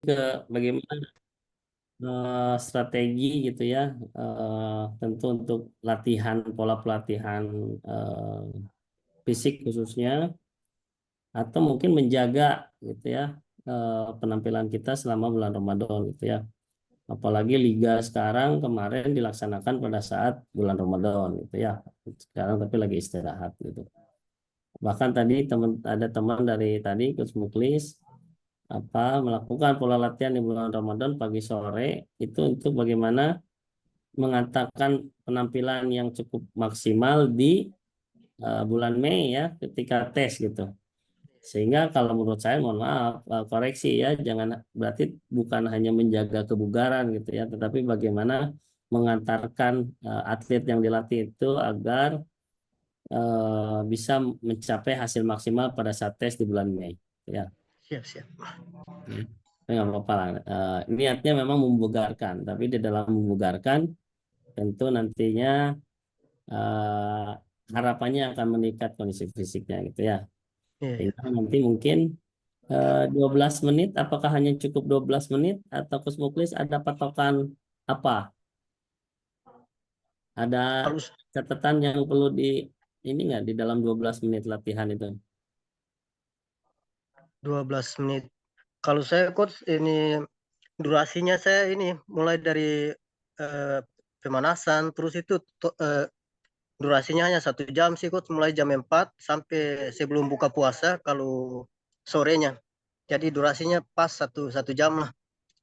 ke bagaimana strategi gitu ya, tentu untuk latihan pola pelatihan eh, fisik khususnya, atau mungkin menjaga gitu ya penampilan kita selama bulan Ramadan gitu ya. Apalagi liga sekarang kemarin dilaksanakan pada saat bulan Ramadan gitu ya. Sekarang tapi lagi istirahat gitu. Bahkan tadi ada teman dari tadi Coach Muklis melakukan pola latihan di bulan Ramadan pagi sore itu untuk bagaimana mengantarkan penampilan yang cukup maksimal di bulan Mei ya ketika tes gitu. Sehingga kalau menurut saya mohon maaf koreksi ya, jangan berarti bukan hanya menjaga kebugaran gitu ya, tetapi bagaimana mengantarkan atlet yang dilatih itu agar bisa mencapai hasil maksimal pada saat tes di bulan Mei ya. Siap, siap. Ya. Nggak apa-apa lah. Niatnya memang membugarkan, tapi di dalam membugarkan tentu nantinya eh, harapannya akan meningkat kondisi fisiknya gitu ya. Iya, iya. Sehingga nanti mungkin 12 menit, apakah hanya cukup 12 menit atau Coach Muklis ada patokan apa? Ada Kalau catatan yang perlu di ini nggak di dalam 12 menit latihan itu? 12 menit. Kalau saya coach ini durasinya saya ini mulai dari eh, pemanasan, terus itu durasinya hanya 1 jam sih coach, mulai jam 4 sampai sebelum buka puasa kalau sorenya. Jadi durasinya pas satu jam lah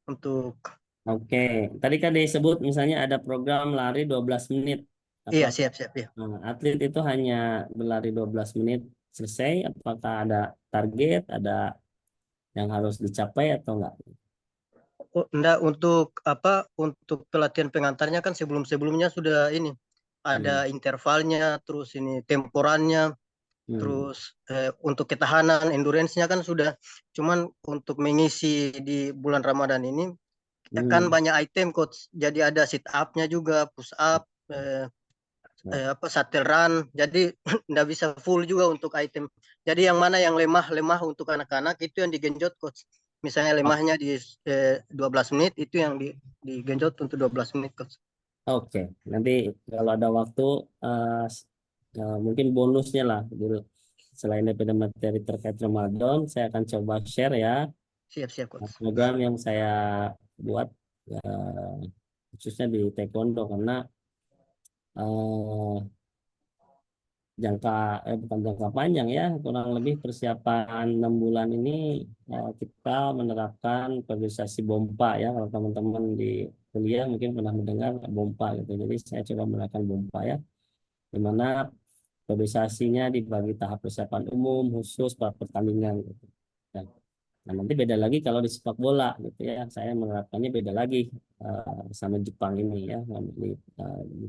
untuk. Oke, tadi kan disebut misalnya ada program lari 12 menit. Apa Iya, siap, siap ya. atlet itu hanya berlari 12 menit selesai? Apakah ada target, ada yang harus dicapai atau enggak? Oh, enggak, untuk apa, untuk pelatihan pengantarnya kan sebelum-sebelumnya sudah ini ada Hmm. intervalnya, terus ini temporannya, Hmm. terus untuk ketahanan endurance-nya kan sudah. Cuman untuk mengisi di bulan Ramadan ini kan Hmm. banyak item coach, jadi ada sit up-nya juga, push up, apa, shuttle run, jadi nggak bisa full juga untuk item. Jadi yang mana yang lemah-lemah untuk anak-anak itu yang digenjot coach. Misalnya lemahnya di 12 menit itu yang digenjot untuk 12 menit coach. Oke, nanti kalau ada waktu mungkin bonusnya lah, gitu. Selain daripada materi terkait Ramadan, saya akan coba share ya Siap-siap coach. program yang saya buat eh, khususnya di Taekwondo karena eh, jangka bukan jangka panjang ya, kurang lebih persiapan 6 bulan ini kita menerapkan periodisasi BOMPA ya. Kalau teman-teman di kuliah mungkin pernah mendengar BOMPA gitu. Jadi saya coba menerapkan BOMPA ya, di mana periodisasinya dibagi tahap persiapan umum, khusus, pertandingan gitu. Dan, nah, nanti beda lagi kalau di sepak bola gitu ya. Saya menerapkannya beda lagi sama Jepang ini ya, di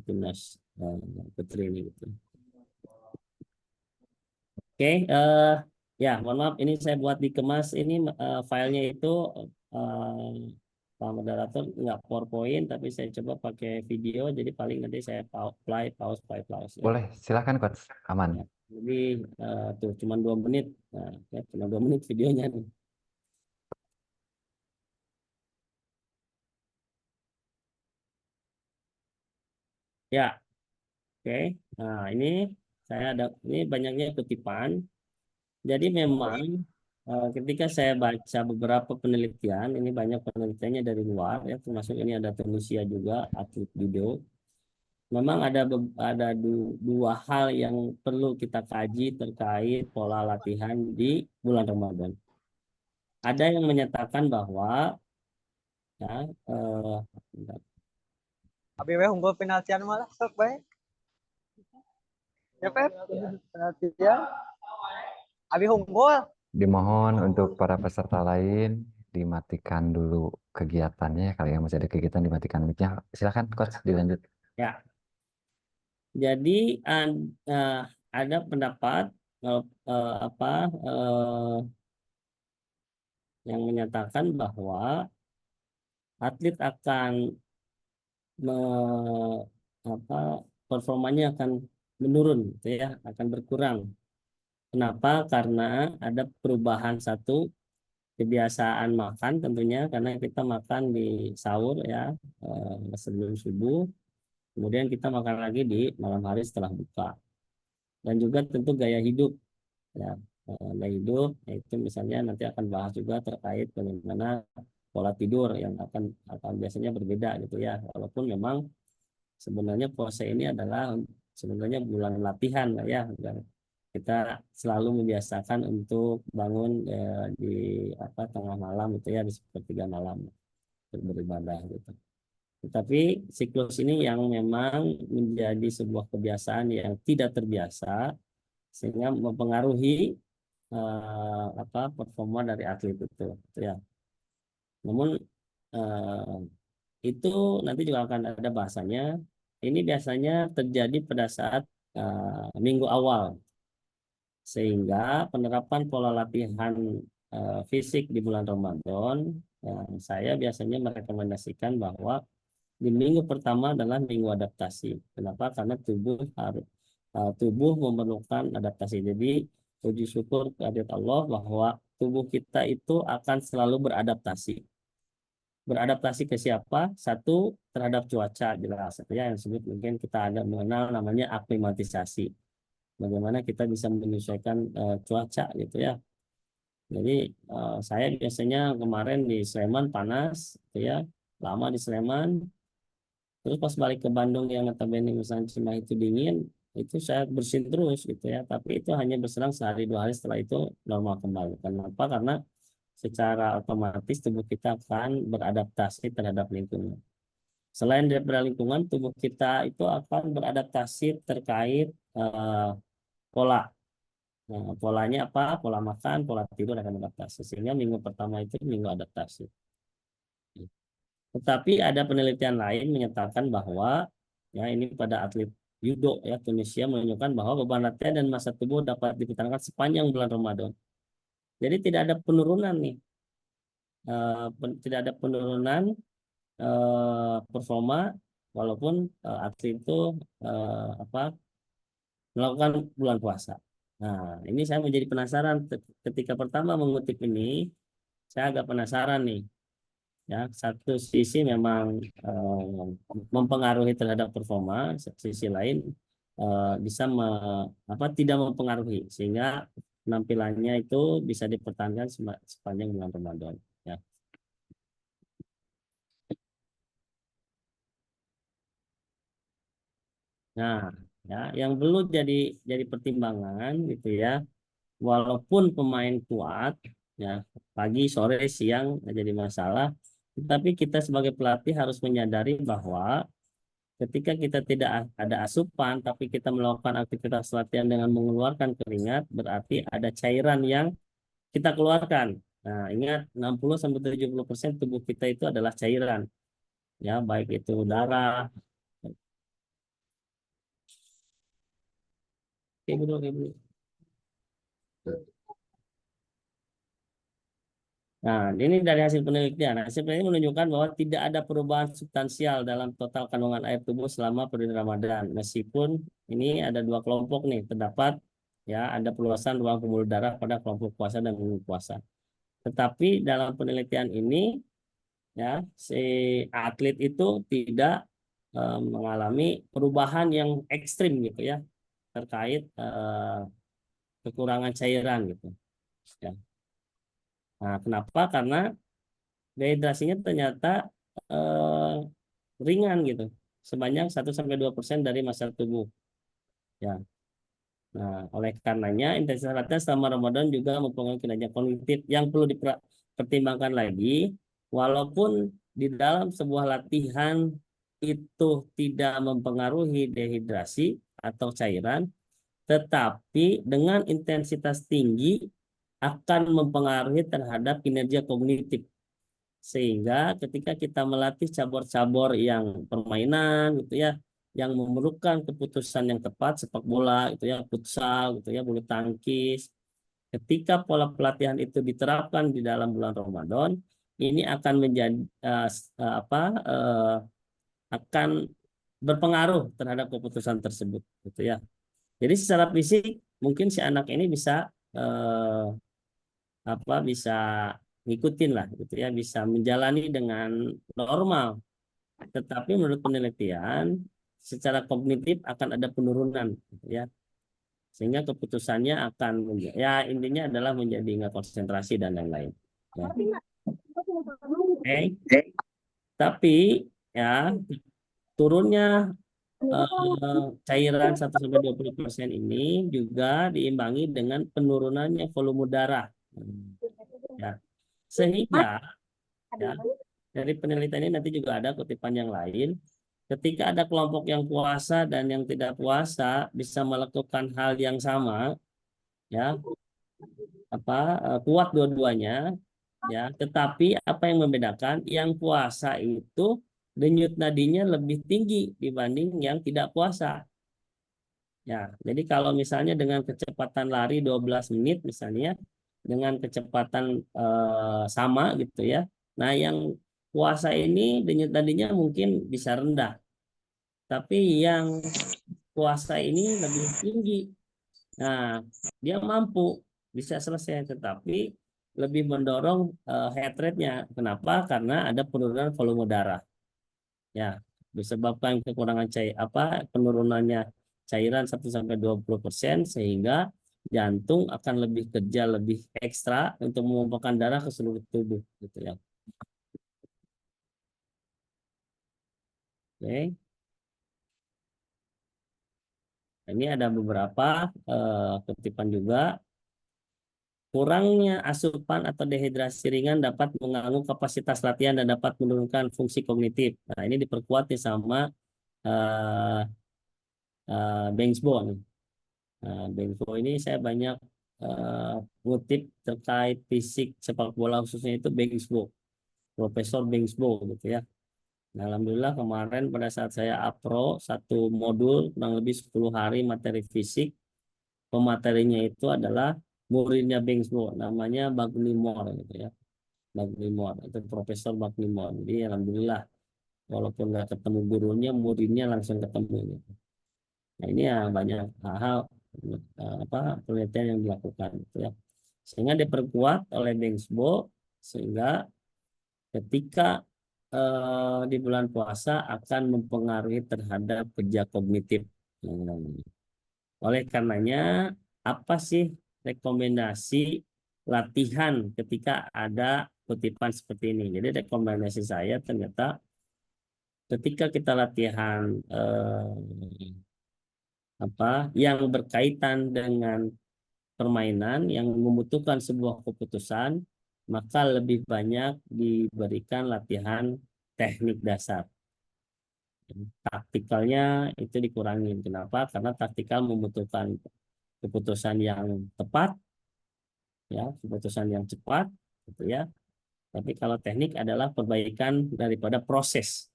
timnas putri ini gitu. Oke, ya mohon maaf ini saya buat dikemas ini filenya itu Pak moderator nggak PowerPoint tapi saya coba pakai video jadi paling nanti saya play pause ya. Boleh, silakan coach. Aman. Ya, jadi tuh cuma 2 menit, nah, ya, cuma 2 menit videonya nih. Ya, oke. Nah ini saya ada ini banyaknya kutipan. Jadi memang ketika saya baca beberapa penelitian, ini banyak penelitiannya dari luar ya, termasuk ini ada Tunisia juga atlet judo. Memang ada dua hal yang perlu kita kaji terkait pola latihan di bulan Ramadan. Ada yang menyatakan bahwa ya, bentar. Abi weh unggul penaltian malah sok bae. Ya Pep, penaltian. Abi unggul. Dimohon untuk para peserta lain dimatikan dulu kegiatannya. Kalau yang masih ada kegiatan dimatikan mic-nya. Silakan coach dilanjut. Ya, jadi eh, ada pendapat apa yang menyatakan bahwa atlet akan me- apa performanya akan menurun gitu ya, akan berkurang. Kenapa? Karena ada perubahan satu kebiasaan makan tentunya, karena kita makan di sahur ya, sebelum subuh, kemudian kita makan lagi di malam hari setelah buka. Dan juga tentu gaya hidup ya, gaya hidup itu misalnya nanti akan bahas juga terkait bagaimana pola tidur yang akan biasanya berbeda gitu ya, walaupun memang sebenarnya puasa ini adalah sebenarnya bulan latihan lah ya. Kita selalu membiasakan untuk bangun di tengah malam itu ya, di sepertiga malam untuk beribadah gitu. Tetapi siklus ini yang memang menjadi sebuah kebiasaan yang tidak terbiasa sehingga mempengaruhi performa dari atlet itu ya. Namun eh, itu nanti juga akan ada bahasanya. Ini biasanya terjadi pada saat minggu awal, sehingga penerapan pola latihan fisik di bulan Ramadan, saya biasanya merekomendasikan bahwa di minggu pertama adalah minggu adaptasi. Kenapa? Karena tubuh memerlukan adaptasi. Jadi puji syukur kehadirat Allah bahwa tubuh kita itu akan selalu beradaptasi. Beradaptasi ke siapa? Satu, terhadap cuaca jelas ya, yang disebut mungkin kita ada mengenal namanya aklimatisasi. Bagaimana kita bisa menyesuaikan cuaca gitu ya. Jadi saya biasanya kemarin di Sleman panas gitu ya, lama di Sleman. Terus pas balik ke Bandung yang notabene misalnya Cimahi itu dingin, itu saya bersin terus gitu ya. Tapi itu hanya berserang sehari 2 hari, setelah itu normal kembali. Kenapa? Karena secara otomatis tubuh kita akan beradaptasi terhadap lingkungan. Selain daripada lingkungan, tubuh kita itu akan beradaptasi terkait pola. Nah, polanya apa? Pola makan, pola tidur akan beradaptasi. Sehingga minggu pertama itu minggu adaptasi. Tetapi ada penelitian lain menyatakan bahwa ya ini pada atlet judo ya Tunisia menunjukkan bahwa beban latihan dan massa tubuh dapat dipertahankan sepanjang bulan Ramadan. Jadi tidak ada penurunan nih, tidak ada penurunan performa walaupun atlet itu melakukan bulan puasa. Nah, ini saya menjadi penasaran ketika pertama mengutip ini, saya agak penasaran nih. Ya, satu sisi memang mempengaruhi terhadap performa, sisi lain bisa tidak mempengaruhi sehingga penampilannya itu bisa dipertahankan sepanjang bulan Ramadan. Ya. Nah, ya, yang perlu jadi pertimbangan gitu ya, walaupun pemain kuat, ya pagi, sore, siang nggak jadi masalah, tetapi kita sebagai pelatih harus menyadari bahwa ketika kita tidak ada asupan, tapi kita melakukan aktivitas latihan dengan mengeluarkan keringat, berarti ada cairan yang kita keluarkan. Nah, ingat 60-70% tubuh kita itu adalah cairan, ya baik itu darah. Oke, bro, oke, bro. Nah, ini dari hasil penelitian. Hasil penelitian menunjukkan bahwa tidak ada perubahan substansial dalam total kandungan air tubuh selama periode Ramadan. Meskipun ini ada 2 kelompok nih, terdapat ya ada perluasan ruang pembuluh darah pada kelompok puasa dan belum puasa. Tetapi dalam penelitian ini ya si atlet itu tidak mengalami perubahan yang ekstrim gitu ya terkait kekurangan cairan gitu. Ya. Nah, kenapa? Karena dehidrasinya ternyata eh, ringan gitu, sebanyak 1-2% dari massa tubuh. Ya. Nah, oleh karenanya intensitas latihan selama Ramadan juga mempengaruhi kinerja kognitif yang perlu dipertimbangkan lagi. Walaupun di dalam sebuah latihan itu tidak mempengaruhi dehidrasi atau cairan, tetapi dengan intensitas tinggi akan mempengaruhi terhadap kinerja kognitif. Sehingga ketika kita melatih cabur-cabur yang permainan gitu ya, yang memerlukan keputusan yang tepat, sepak bola gitu ya, futsal gitu ya, bulu tangkis. Ketika pola pelatihan itu diterapkan di dalam bulan Ramadan, ini akan menjadi akan berpengaruh terhadap keputusan tersebut gitu ya. Jadi secara fisik mungkin si anak ini bisa bisa ngikutin lah gitu ya, bisa menjalani dengan normal. Tetapi menurut penelitian secara kognitif akan ada penurunan gitu ya. Sehingga keputusannya akan ya intinya adalah menjadi nggak konsentrasi dan lain-lain. Ya. Oke. Tapi ya turunnya cairan 1-20% ini juga diimbangi dengan penurunannya volume darah. Ya. Sehingga ya, dari penelitian ini nanti juga ada kutipan yang lain. Ketika ada kelompok yang puasa dan yang tidak puasa bisa melakukan hal yang sama, ya kuat dua-duanya, ya. Tetapi apa yang membedakan? Yang puasa itu denyut nadinya lebih tinggi dibanding yang tidak puasa. Ya, jadi kalau misalnya dengan kecepatan lari 12 menit misalnya dengan kecepatan sama gitu ya. Nah, yang puasa ini denyut nadinya mungkin bisa rendah, tapi yang puasa ini lebih tinggi. Nah, dia mampu bisa selesai, tetapi lebih mendorong heart rate-nya. Kenapa? Karena ada penurunan volume darah. Ya, disebabkan kekurangan penurunannya cairan 1-20% sehingga jantung akan lebih kerja lebih ekstra untuk memompahkan darah ke seluruh tubuh gitu ya. Oke. Ini ada beberapa kutipan juga. Kurangnya asupan atau dehidrasi ringan dapat mengganggu kapasitas latihan dan dapat menurunkan fungsi kognitif. Nah, ini diperkuat nih sama uh, Bensbo nih. Bensbo ini saya banyak ngutip terkait fisik sepak bola khususnya itu Bensbo, Profesor Bensbo gitu ya. Nah, alhamdulillah kemarin pada saat saya apro satu modul kurang lebih 10 hari materi fisik, pematerinya itu adalah muridnya Bensbo, namanya Bagnimore gitu ya. Bagnimore itu Profesor Bagnimore. Jadi alhamdulillah walaupun nggak ketemu gurunya, muridnya langsung ketemu gitu. Nah, ini ya banyak hal penelitian yang dilakukan gitu ya. Sehingga diperkuat oleh Bensbo sehingga ketika di bulan puasa akan mempengaruhi terhadap kerja kognitif. Oleh karenanya, apa sih rekomendasi latihan ketika ada kutipan seperti ini? Jadi rekomendasi saya ternyata ketika kita latihan yang berkaitan dengan permainan yang membutuhkan sebuah keputusan, maka lebih banyak diberikan latihan teknik dasar. Taktikalnya itu dikurangi. Kenapa? Karena taktikal membutuhkan keputusan yang tepat, ya, keputusan yang cepat, gitu ya. Tapi kalau teknik adalah perbaikan daripada proses,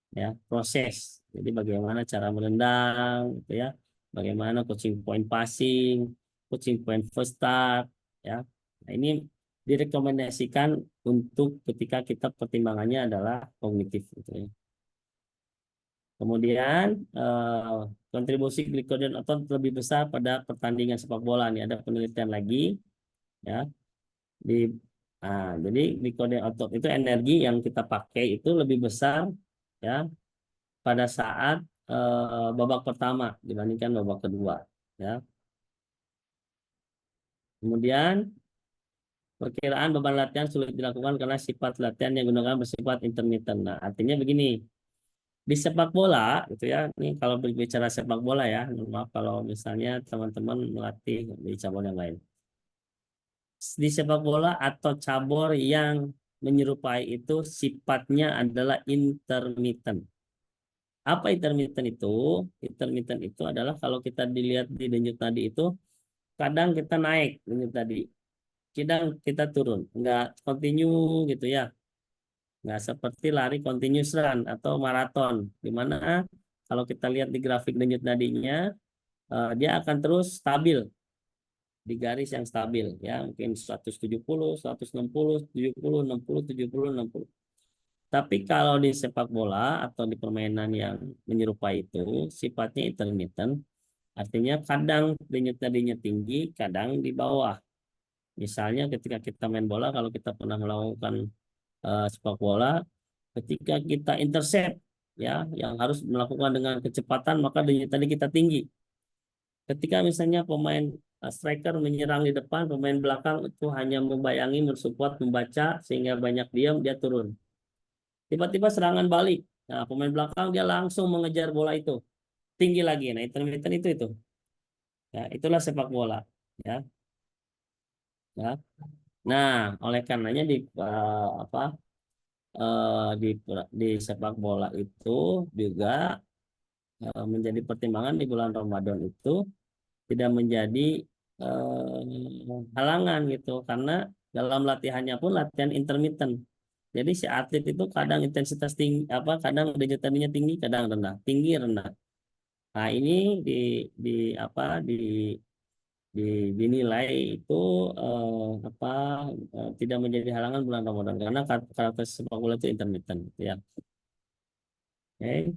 ya, proses. Jadi bagaimana cara menendang, gitu ya, bagaimana coaching point passing, coaching point first start, ya. Nah, ini direkomendasikan untuk ketika kita pertimbangannya adalah kognitif, gitu ya. Kemudian kontribusi glikogen otot lebih besar pada pertandingan sepak bola nih, ada penelitian lagi, ya. Jadi glikogen otot itu energi yang kita pakai itu lebih besar, ya, pada saat babak pertama dibandingkan babak kedua, ya. Kemudian perkiraan beban latihan sulit dilakukan karena sifat latihan yang digunakan bersifat intermittent. Nah, artinya begini, di sepak bola gitu ya. Ini kalau berbicara sepak bola ya, maaf kalau misalnya teman-teman melatih di cabur yang lain. Di sepak bola atau cabur yang menyerupai itu sifatnya adalah intermittent. Apa intermittent itu? Intermittent itu adalah kalau kita dilihat di denyut nadi itu kadang kita naik denyut nadi, kadang kita turun, nggak continue gitu ya, nggak seperti lari continuous run atau maraton, di mana kalau kita lihat di grafik denyut nadinya dia akan terus stabil di garis yang stabil ya, mungkin 170, 160, 70, 60, 70, 60. Tapi kalau di sepak bola atau di permainan yang menyerupai itu sifatnya intermittent, artinya kadang denyut nadinya tinggi, kadang di bawah. Misalnya ketika kita main bola, kalau kita pernah melakukan sepak bola, ketika kita intercept, ya, yang harus melakukan dengan kecepatan, maka denyut nadi kita tinggi. Ketika misalnya pemain striker menyerang di depan, pemain belakang itu hanya membayangi, mensupport, membaca, sehingga banyak diam, dia turun. Tiba-tiba serangan balik. Nah, pemain belakang dia langsung mengejar bola itu. Tinggi lagi. Nah, intermittent itu. Ya, itulah sepak bola. Ya, ya. Nah, oleh karenanya apa di sepak bola itu juga menjadi pertimbangan di bulan Ramadan itu tidak menjadi halangan gitu, karena dalam latihannya pun latihan intermittent. Jadi si atlet itu kadang intensitas tinggi, kadang denyut nadinya tinggi, kadang rendah, tinggi rendah. Nah, ini di di apa di dinilai itu tidak menjadi halangan bulan Ramadan karena karakter sepak bola itu intermittent gitu ya. Oke,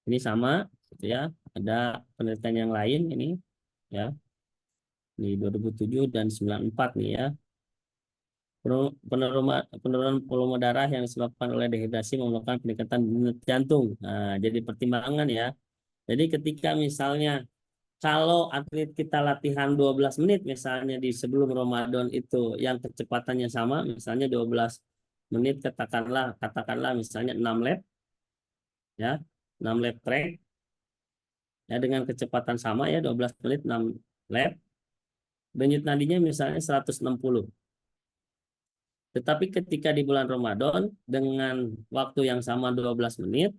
ini sama gitu ya. Ada penelitian yang lain ini ya di 2007 dan 94 nih ya. Penurunan volume darah yang disebabkan oleh dehidrasi menyebabkan peningkatan denyut jantung. Nah, jadi pertimbangan ya. Jadi ketika misalnya kalau atlet kita latihan 12 menit misalnya di sebelum Ramadan itu yang kecepatannya sama, misalnya 12 menit katakanlah misalnya 6 lap ya, 6 lap track ya dengan kecepatan sama ya 12 menit 6 lap, denyut nadinya misalnya 160. Tetapi ketika di bulan Ramadan dengan waktu yang sama 12 menit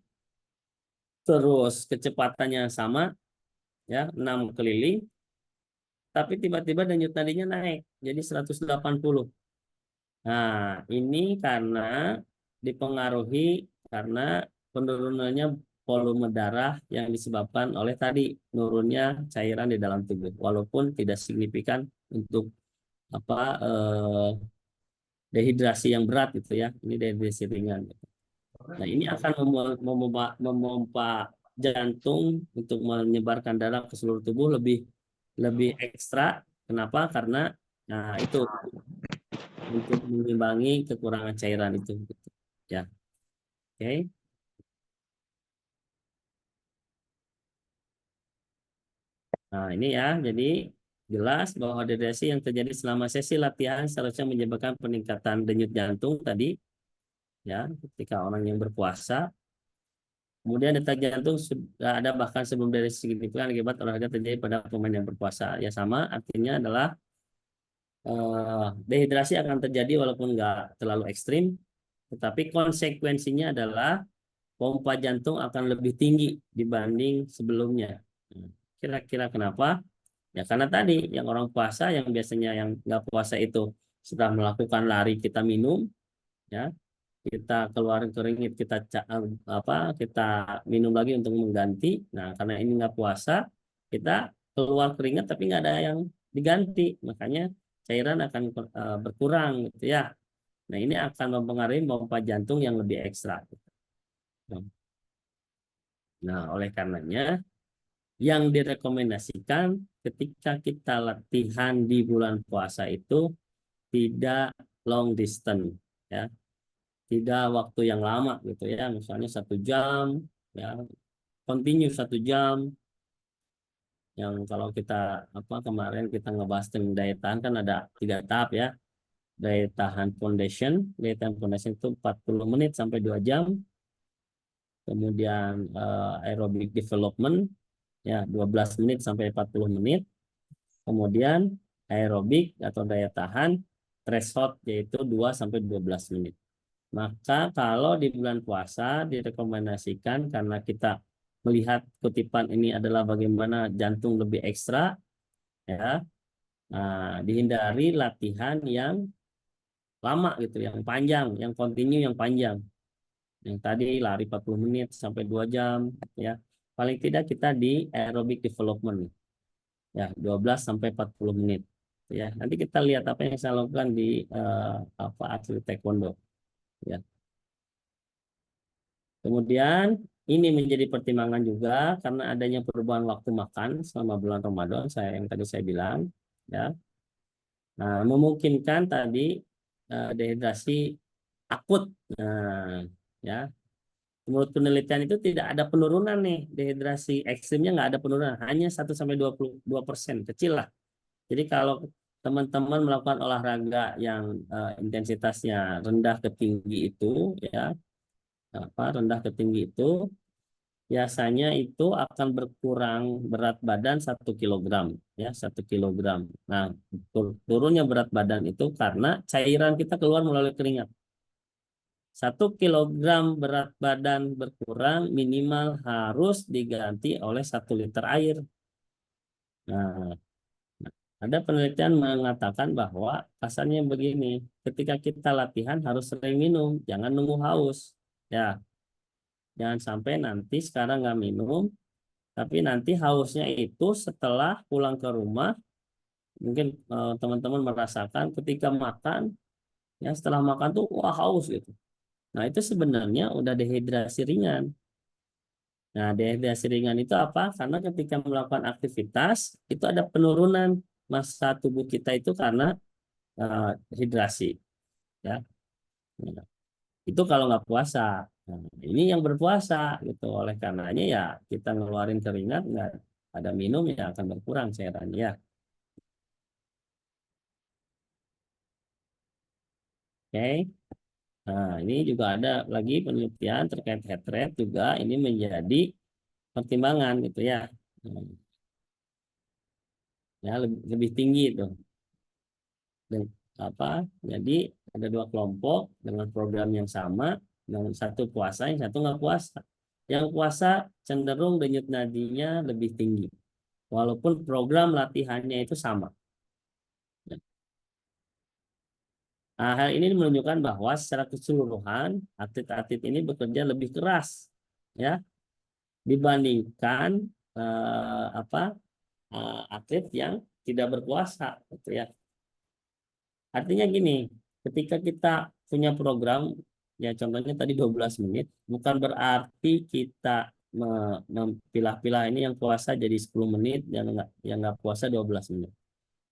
terus kecepatannya sama ya 6 keliling, tapi tiba-tiba denyut nadinya naik jadi 180. Nah, ini karena dipengaruhi karena penurunannya volume darah yang disebabkan oleh tadi nurunnya cairan di dalam tubuh, walaupun tidak signifikan untuk apa dehidrasi yang berat gitu ya. Ini dehidrasi ringan. Nah, ini akan memompa jantung untuk menyebarkan darah ke seluruh tubuh lebih lebih ekstra. Kenapa? Karena nah itu untuk mengimbangi kekurangan cairan itu gitu. Ya, oke. Nah, ini ya, jadi jelas bahwa dehidrasi yang terjadi selama sesi latihan seharusnya menyebabkan peningkatan denyut jantung tadi, ya, ketika orang yang berpuasa. Kemudian detak jantung sudah ada bahkan sebelum dehidrasi signifikan akibat olahraga terjadi pada pemain yang berpuasa. Ya sama, artinya adalah dehidrasi akan terjadi walaupun nggak terlalu ekstrim, tetapi konsekuensinya adalah pompa jantung akan lebih tinggi dibanding sebelumnya. Kira-kira kenapa? Ya karena tadi yang orang puasa yang biasanya yang nggak puasa itu setelah melakukan lari kita minum, ya kita keluarin keringat kita minum lagi untuk mengganti. Nah karena ini nggak puasa kita keluar keringat tapi nggak ada yang diganti, makanya cairan akan berkurang gitu ya. Nah ini akan mempengaruhi pompa jantung yang lebih ekstra. Nah oleh karenanya yang direkomendasikan ketika kita latihan di bulan puasa itu tidak long distance ya, tidak waktu yang lama gitu ya, misalnya 1 jam ya, continue 1 jam. Yang kalau kita kemarin kita ngebahas tentang daya tahan kan ada 3 tahap ya, daya tahan foundation itu 40 menit sampai 2 jam, kemudian aerobic development ya 12 menit sampai 40 menit. Kemudian aerobik atau daya tahan threshold yaitu 2 sampai 12 menit. Maka kalau di bulan puasa direkomendasikan karena kita melihat kutipan ini adalah bagaimana jantung lebih ekstra ya. Nah, dihindari latihan yang lama gitu, yang panjang, yang kontinu yang panjang. Yang tadi lari 40 menit sampai 2 jam ya. Paling tidak kita di aerobic development ya 12 sampai 40 menit ya. Nanti kita lihat apa yang saya lakukan di atlet taekwondo ya. Kemudian ini menjadi pertimbangan juga karena adanya perubahan waktu makan selama bulan Ramadan yang tadi saya bilang ya. Nah, memungkinkan tadi dehidrasi akut. Nah, ya. Menurut penelitian itu tidak ada penurunan nih, dehidrasi ekstrimnya nggak ada penurunan, hanya 1-22%, kecil lah. Jadi kalau teman-teman melakukan olahraga yang intensitasnya rendah ke tinggi itu, ya rendah ke tinggi itu, biasanya itu akan berkurang berat badan 1 kilogram, ya 1 kilogram. Nah, turunnya berat badan itu karena cairan kita keluar melalui keringat. 1 kilogram berat badan berkurang minimal harus diganti oleh 1 liter air. Nah, ada penelitian mengatakan bahwa kasarnya begini, ketika kita latihan harus sering minum, jangan nunggu haus. Ya, jangan sampai nanti sekarang nggak minum, tapi nanti hausnya itu setelah pulang ke rumah, mungkin teman-teman merasakan ketika makan, ya setelah makan tuh wah haus gitu. Nah, itu sebenarnya udah dehidrasi ringan. Nah, dehidrasi ringan itu apa? Karena ketika melakukan aktivitas, itu ada penurunan massa tubuh kita itu karena eh, hidrasi. Ya, nah, itu kalau nggak puasa. Nah, ini yang berpuasa gitu. Oleh karenanya ya kita ngeluarin keringat, nggak ada minum ya akan berkurang cairannya. Ya. Oke. Nah, ini juga ada lagi penelitian terkait heart rate juga ini menjadi pertimbangan gitu ya. Nah, ya lebih tinggi itu. Dan apa? Jadi ada dua kelompok dengan program yang sama, yang satu puasa, yang satu nggak puasa. Yang puasa cenderung denyut nadinya lebih tinggi, walaupun program latihannya itu sama. Nah, hal ini menunjukkan bahwa secara keseluruhan atlet-atlet ini bekerja lebih keras, ya, dibandingkan atlet yang tidak berpuasa, gitu ya. Artinya gini, ketika kita punya program, ya contohnya tadi 12 menit, bukan berarti kita memilah-pilah ini yang puasa jadi 10 menit, yang nggak puasa 12 menit.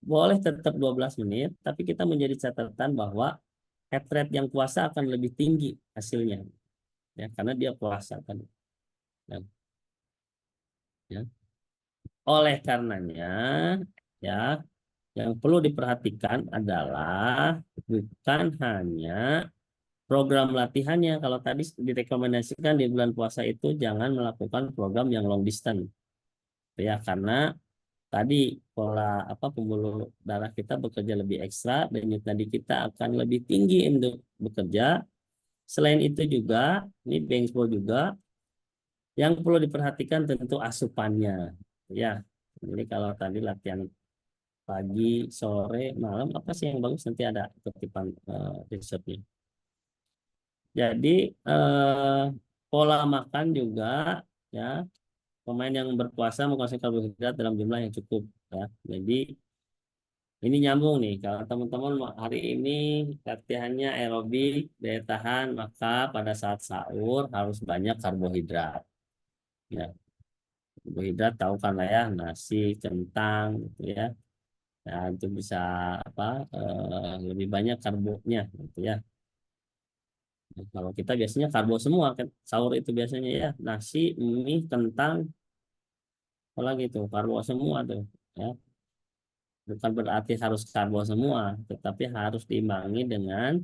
Boleh tetap 12 menit, tapi kita menjadi catatan bahwa heart rate yang puasa akan lebih tinggi hasilnya, ya karena dia puasa kan. Ya, ya. Oleh karenanya, ya yang perlu diperhatikan adalah bukan hanya program latihannya. Kalau tadi direkomendasikan di bulan puasa itu jangan melakukan program yang long distance, ya karena tadi pola pembuluh darah kita bekerja lebih ekstra, denyut nadi kita akan lebih tinggi untuk bekerja. Selain itu juga, ini Bengspo juga yang perlu diperhatikan tentu asupannya, ya. Jadi kalau tadi latihan pagi, sore, malam apa sih yang bagus nanti ada kutipan risetnya. Jadi eh, pola makan juga, ya, pemain yang berpuasa mengkonsumsi karbohidrat dalam jumlah yang cukup, ya. Jadi ini nyambung nih kalau teman-teman hari ini latihannya aerobik daya tahan, maka pada saat sahur harus banyak karbohidrat, ya. Karbohidrat tahu kan lah ya, nasi, kentang gitu ya. Ya itu bisa apa lebih banyak karbonya gitu ya. Nah, kalau kita biasanya karbo semua kan sahur itu biasanya ya nasi, mie, kentang, apalagi itu karbo semua tuh, ya. Bukan berarti harus karbo semua, tetapi harus diimbangi dengan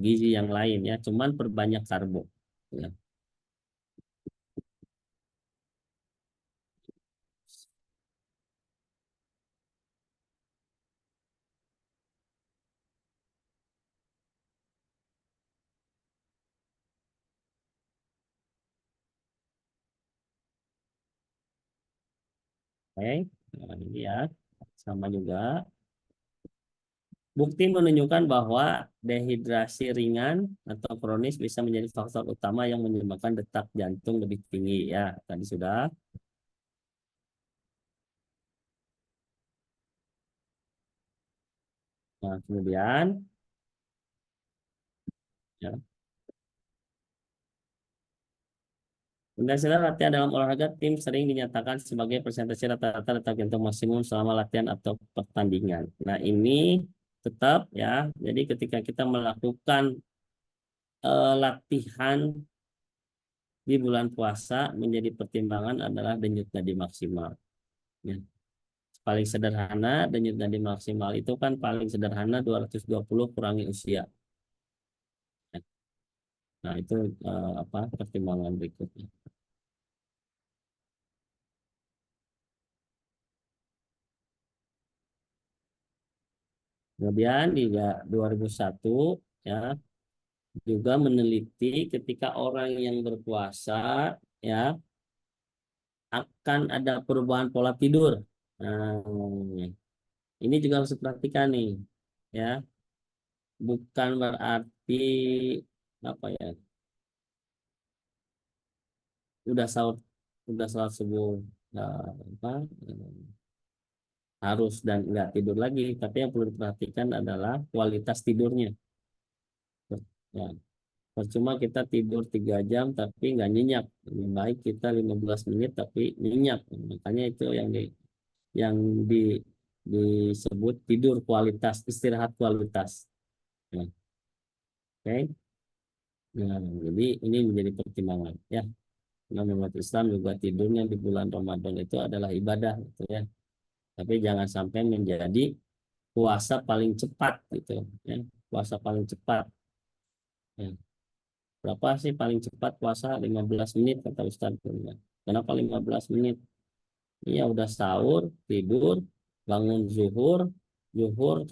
gizi yang lain ya. Cuman perbanyak karbo. Ya. Oke, nah, ini ya sama juga. Bukti menunjukkan bahwa dehidrasi ringan atau kronis bisa menjadi faktor utama yang menyebabkan detak jantung lebih tinggi ya. Tadi sudah. Nah, kemudian ya, Intensitas latihan dalam olahraga tim sering dinyatakan sebagai persentase rata-rata detak jantung maksimum selama latihan atau pertandingan. Nah, ini tetap ya. Jadi ketika kita melakukan latihan di bulan puasa, menjadi pertimbangan adalah denyut nadi maksimal. Ya. Paling sederhana, denyut nadi maksimal itu kan paling sederhana 220 kurangi usia. Nah, itu pertimbangan berikutnya. Kemudian di 2001 ya juga meneliti ketika orang yang berpuasa ya akan ada perubahan pola tidur. Nah, ini juga harus diperhatikan nih ya. Bukan berarti apa ya udah salat subuh apa harus dan nggak tidur lagi, tapi yang perlu diperhatikan adalah kualitas tidurnya ya. Percuma kita tidur 3 jam tapi nggak nyenyak, lebih baik kita 15 menit tapi nyenyak. Makanya itu yang di disebut tidur kualitas, istirahat kualitas ya. Oke. Nah, jadi ini menjadi pertimbangan ya. Karena umat Islam juga tidurnya di bulan Ramadan itu adalah ibadah gitu ya. Tapi jangan sampai menjadi puasa paling cepat gitu ya. Puasa paling cepat ya. Berapa sih paling cepat puasa? 15 menit kata Ustaz. Kenapa 15 menit? Iya udah sahur, tidur, bangun zuhur, zuhur,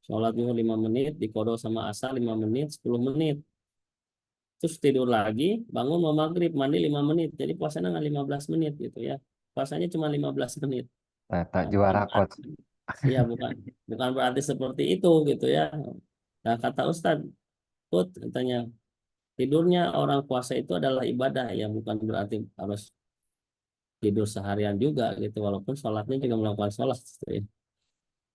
sholat zuhur 5 menit, dikodok sama asar 5 menit, 10 menit. Terus tidur lagi, bangun mau maghrib, mandi 5 menit. Jadi puasanya nggak 15 menit gitu ya. Puasanya cuma 15 menit. Tak Nah, bukan juara coach. berarti, ya bukan berarti seperti itu gitu ya. Nah, kata Ustadz, Put, katanya tidurnya orang puasa itu adalah ibadah ya, bukan berarti harus tidur seharian juga gitu, walaupun sholatnya juga melakukan sholat gitu ya.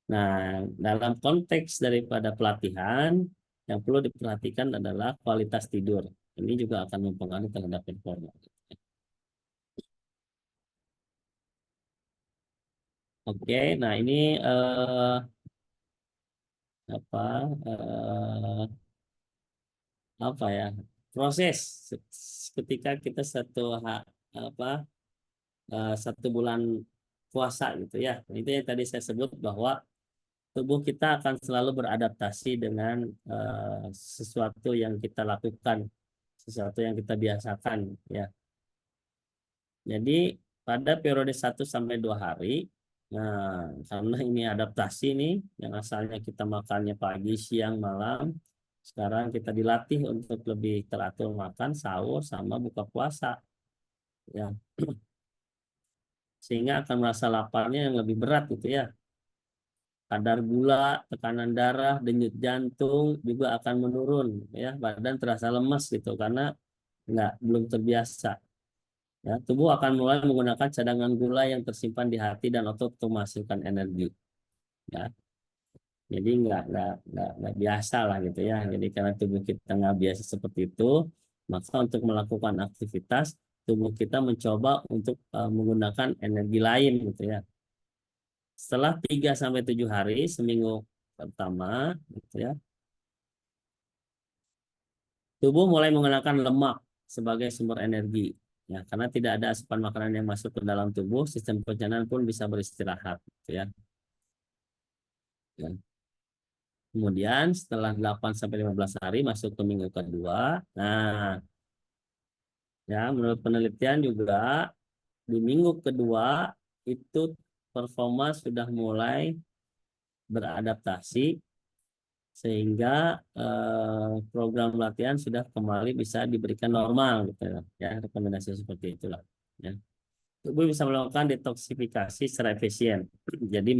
Nah, dalam konteks daripada pelatihan yang perlu diperhatikan adalah kualitas tidur. Ini juga akan mempengaruhi terhadap performa. Oke, nah ini apa eh, apa ya proses ketika kita apa 1 bulan puasa gitu ya. Itu yang tadi saya sebut bahwa tubuh kita akan selalu beradaptasi dengan sesuatu yang kita lakukan, sesuatu yang kita biasakan ya. Jadi pada periode 1 sampai 2 hari, nah karena ini adaptasi nih, yang asalnya kita makannya pagi, siang, malam, sekarang kita dilatih untuk lebih teratur makan, sahur, sama buka puasa, ya, sehingga akan merasa laparnya yang lebih berat gitu ya. Kadar gula, tekanan darah, denyut jantung juga akan menurun, ya, badan terasa lemas gitu karena belum terbiasa. Ya, tubuh akan mulai menggunakan cadangan gula yang tersimpan di hati dan otot untuk menghasilkan energi. Ya, jadi nggak biasa lah gitu ya. Jadi karena tubuh kita nggak biasa seperti itu, maka untuk melakukan aktivitas tubuh kita mencoba untuk menggunakan energi lain gitu ya. Setelah 3 sampai 7 hari, seminggu pertama, gitu ya, tubuh mulai menggunakan lemak sebagai sumber energi. Ya, karena tidak ada asupan makanan yang masuk ke dalam tubuh, sistem pencernaan pun bisa beristirahat. Gitu ya. Ya. Kemudian setelah 8 sampai 15 hari masuk ke minggu kedua. Nah, ya menurut penelitian juga di minggu kedua itu performa sudah mulai beradaptasi sehingga program latihan sudah kembali bisa diberikan normal gitu ya. Rekomendasi seperti itulah ya. Tubuh bisa melakukan detoksifikasi secara efisien. Jadi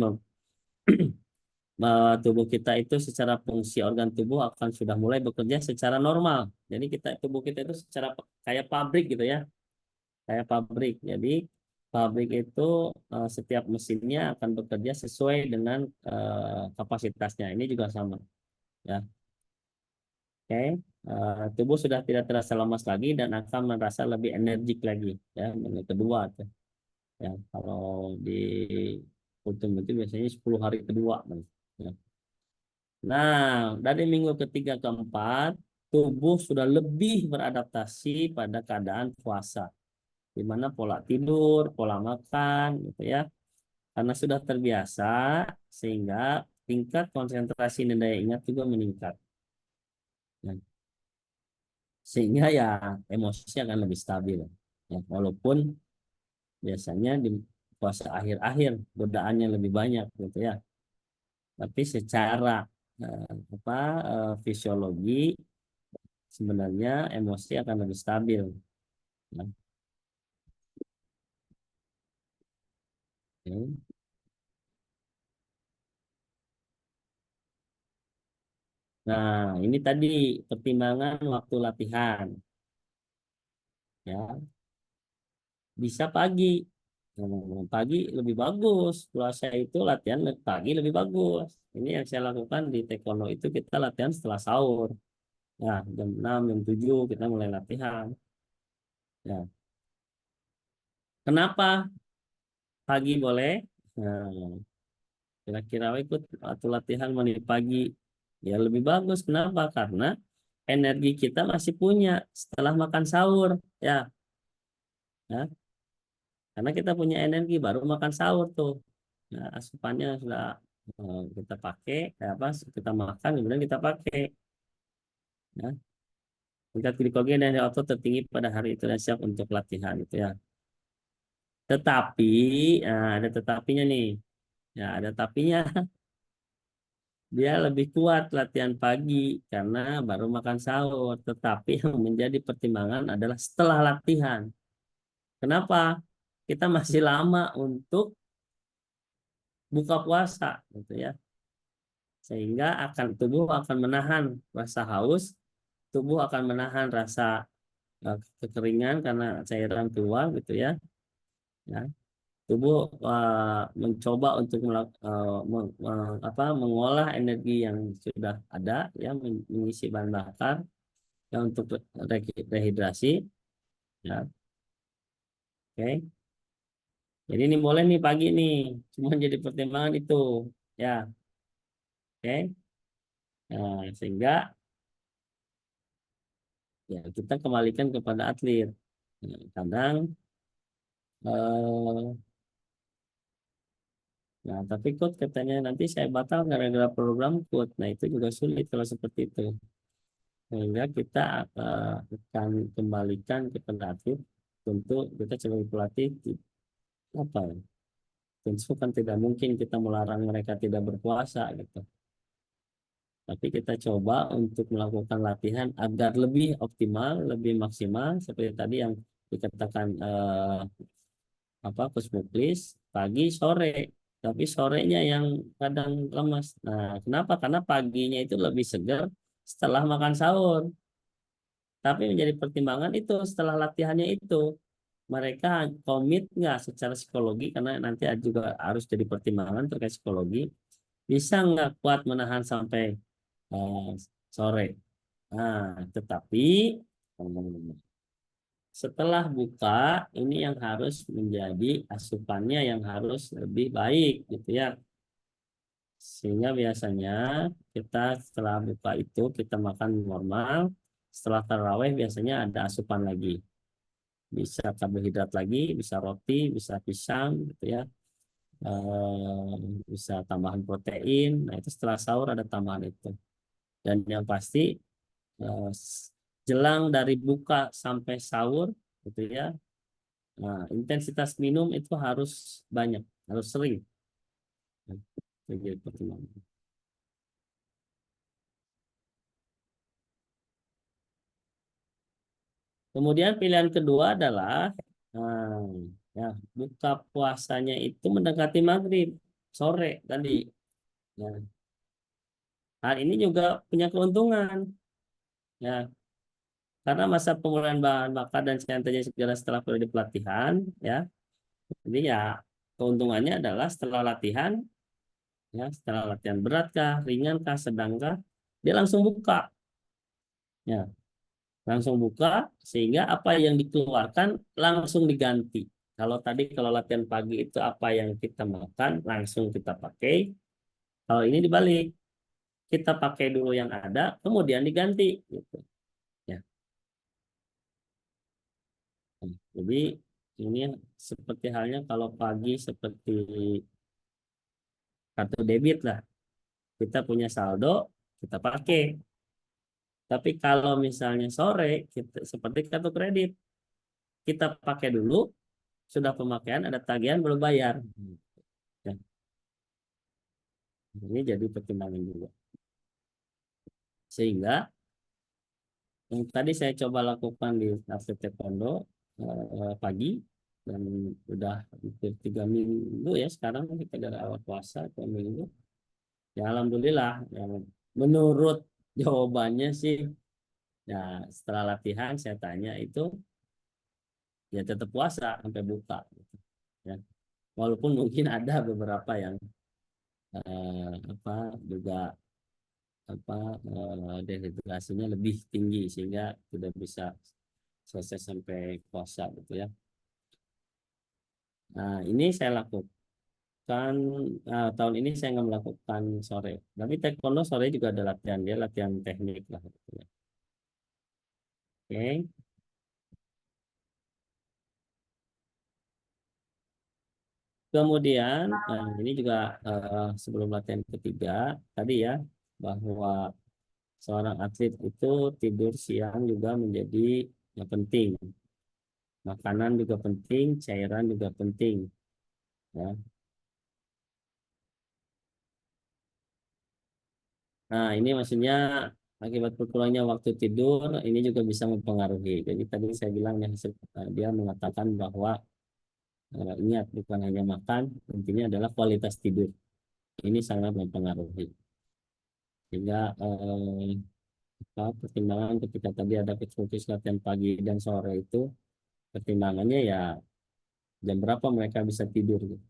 tubuh kita itu secara fungsi organ tubuh akan sudah mulai bekerja secara normal. Jadi tubuh kita itu secara kayak pabrik gitu ya, kayak pabrik. Jadi pabrik itu setiap mesinnya akan bekerja sesuai dengan kapasitasnya. Ini juga sama, ya. Oke. tubuh sudah tidak terasa lemas lagi dan akan merasa lebih energik lagi ya. Yang kedua tuh. Ya, kalau di Ultim itu biasanya 10 hari kedua. Ya. Nah, dari minggu ketiga keempat, tubuh sudah lebih beradaptasi pada keadaan puasa, di mana pola tidur, pola makan, gitu ya. Karena sudah terbiasa, sehingga tingkat konsentrasi dan daya ingat juga meningkat. Ya. Sehingga ya emosi akan lebih stabil. Ya, walaupun biasanya di puasa akhir-akhir godaannya lebih banyak, gitu ya. Tapi secara apa fisiologi sebenarnya emosi akan lebih stabil. Nah, oke. Nah, ini tadi pertimbangan waktu latihan, ya. Bisa pagi. Nah, pagi lebih bagus. Puasa itu latihan pagi lebih bagus. Ini yang saya lakukan di taekwondo itu kita latihan setelah sahur. Ya, jam 6, jam 7 kita mulai latihan. Ya. Kenapa pagi boleh? Nah, kira-kira ikut waktu latihan mandi pagi. Ya lebih bagus. Kenapa? Karena energi kita masih punya setelah makan sahur. Ya, ya. Karena kita punya energi baru makan sahur tuh. Nah, asupannya sudah kita pakai, apa kita makan kemudian kita pakai. Ya. Tingkat glikogen dan otot tertinggi pada hari itu dan siap untuk latihan itu ya. Tetapi ada tetapinya nih. Ya, ada tapinya. Dia lebih kuat latihan pagi karena baru makan sahur. Tetapi yang menjadi pertimbangan adalah setelah latihan. Kenapa? Kita masih lama untuk buka puasa, gitu ya. Sehingga tubuh akan menahan rasa haus, tubuh akan menahan rasa kekeringan karena cairan keluar, gitu ya. Ya. Tubuh mencoba untuk mengolah energi yang sudah ada, ya, mengisi bahan bakar ya untuk rehidrasi, ya. Oke. Jadi ini boleh nih pagi nih, cuma jadi pertimbangan itu, ya. Oke. Nah, sehingga ya kita kembalikan kepada atlet. Nah, kadang eh, nah tapi coach katanya nanti saya batal gara-gara program coach. Nah itu juga sulit kalau seperti itu. Sehingga kita akan kembalikan kepada atlet. Tentu kita sebagai pelatih apa ya? Tentu kan tidak mungkin kita melarang mereka tidak berpuasa gitu. Tapi kita coba untuk melakukan latihan agar lebih optimal, lebih maksimal seperti tadi yang dikatakan Coach Muklis, pagi sore. Tapi sorenya yang kadang lemas. Nah, kenapa? Karena paginya itu lebih segar setelah makan sahur. Tapi menjadi pertimbangan itu setelah latihannya itu mereka komit nggak secara psikologi, karena nanti juga harus jadi pertimbangan terkait psikologi, bisa nggak kuat menahan sampai eh, sore. Nah, tetapi setelah buka ini yang harus menjadi asupannya yang harus lebih baik, gitu ya. Sehingga biasanya kita setelah buka itu kita makan normal, setelah taraweh biasanya ada asupan lagi. Bisa karbohidrat lagi, bisa roti, bisa pisang, gitu ya. Eh, Bisa tambahan protein. Nah, itu setelah sahur ada tambahan itu. Dan yang pasti eh, jelang dari buka sampai sahur, gitu ya. Nah, intensitas minum itu harus banyak, harus sering. Nah, itu pertimbangan. Kemudian pilihan kedua adalah ya, buka puasanya itu mendekati maghrib sore tadi. Ya, hal ini juga punya keuntungan, ya, karena masa penggunaan bahan bakar dan sanitasi segera setelah periode pelatihan, ya. Jadi ya keuntungannya adalah setelah latihan, ya, setelah latihan berat kah, ringan kah, sedang kah, dia langsung buka. Ya, langsung buka sehingga apa yang dikeluarkan langsung diganti. Kalau tadi kalau latihan pagi itu apa yang kita makan langsung kita pakai. Kalau ini dibalik, kita pakai dulu yang ada, kemudian diganti gitu. Ya. Jadi ini seperti halnya kalau pagi seperti kartu debit lah. Kita punya saldo, kita pakai. Tapi kalau misalnya sore, kita seperti kartu kredit, kita pakai dulu, sudah pemakaian, ada tagihan belum bayar. Ya, ini jadi pertimbangan juga. Sehingga yang tadi saya coba lakukan di atlet taekwondo pagi dan udah hampir 3 minggu ya sekarang kita dari awal puasa 2 minggu. Ya alhamdulillah. Ya, menurut jawabannya sih, ya setelah latihan saya tanya itu ya tetap puasa sampai buka. Gitu. Ya, walaupun mungkin ada beberapa yang apa juga apa dehidrasinya lebih tinggi sehingga tidak bisa selesai sampai puasa gitu ya. Nah, ini saya lakukan tahun ini saya nggak melakukan sore. Tapi taekwondo sore juga ada latihan dia latihan teknik lah gitu ya. Oke. Kemudian ini juga sebelum latihan ketiga tadi ya bahwa seorang atlet itu tidur siang juga menjadi yang penting. Makanan juga penting, cairan juga penting. Ya. Nah, ini maksudnya akibat berkurangnya waktu tidur, ini juga bisa mempengaruhi. Jadi tadi saya bilang ya, dia mengatakan bahwa ingat bukan hanya makan, intinya adalah kualitas tidur. Ini sangat mempengaruhi. Sehingga pertimbangan ketika tadi ada coach latihan pagi dan sore itu, pertimbangannya ya jam berapa mereka bisa tidur. Gitu.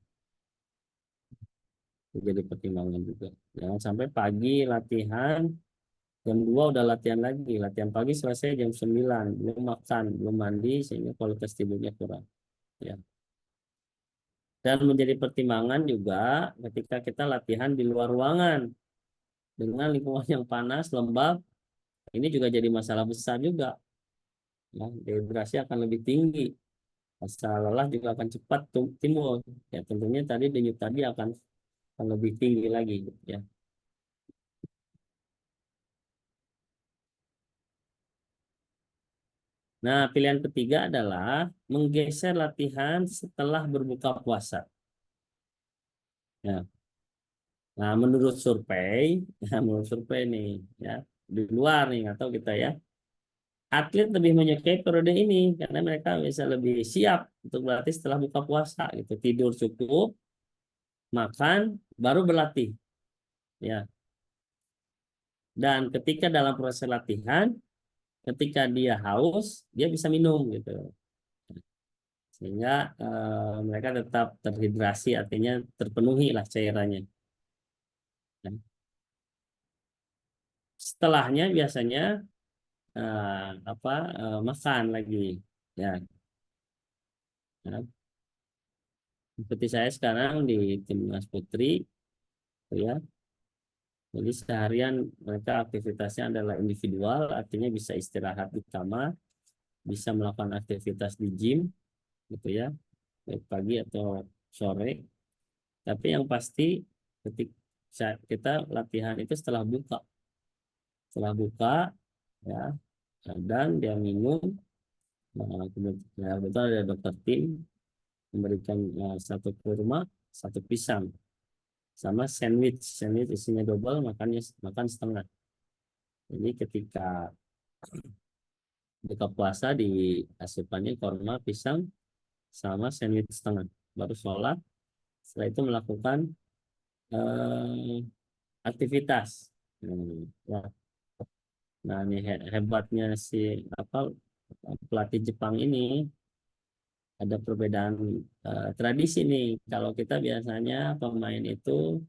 Itu jadi pertimbangan juga. Jangan sampai pagi latihan, jam 2 udah latihan lagi. Latihan pagi selesai jam 9. Belum makan, belum mandi, sehingga kualitas tidurnya kurang. Ya. Dan menjadi pertimbangan juga ketika kita latihan di luar ruangan. Dengan lingkungan yang panas, lembab, ini juga jadi masalah besar juga. Ya, dehidrasi akan lebih tinggi. Rasa lelah juga akan cepat timbul. Ya, tentunya tadi denyut tadi akan lebih tinggi lagi. Ya. Nah, pilihan ketiga adalah menggeser latihan setelah berbuka puasa. Ya. Nah, menurut survei, menurut survei nih, ya di luar nih atau kita ya, atlet lebih menyukai periode ini karena mereka bisa lebih siap untuk berlatih setelah buka puasa, gitu. Tidur cukup, makan, baru berlatih, ya. Dan ketika dalam proses latihan, ketika dia haus, dia bisa minum, gitu. Sehingga mereka tetap terhidrasi, artinya terpenuhi lah cairannya. Ya. Setelahnya biasanya makan lagi, ya. Ya. Seperti saya sekarang di timnas putri, ya. Jadi seharian mereka aktivitasnya adalah individual, artinya bisa istirahat di kamar, bisa melakukan aktivitas di gym, gitu ya, baik pagi atau sore. Tapi yang pasti ketika kita latihan itu setelah buka, ya, dan dia minum. Nah, kebetulan ada dokter tim memberikan satu kurma, satu pisang, sama sandwich isinya double, makan setengah. Jadi ketika buka puasa di asupannya kurma, pisang, sama sandwich setengah. Baru sholat, setelah itu melakukan eh, aktivitas. Ya. Nah, ini hebatnya si apa pelatih Jepang ini ada perbedaan tradisi nih. Kalau kita biasanya pemain itu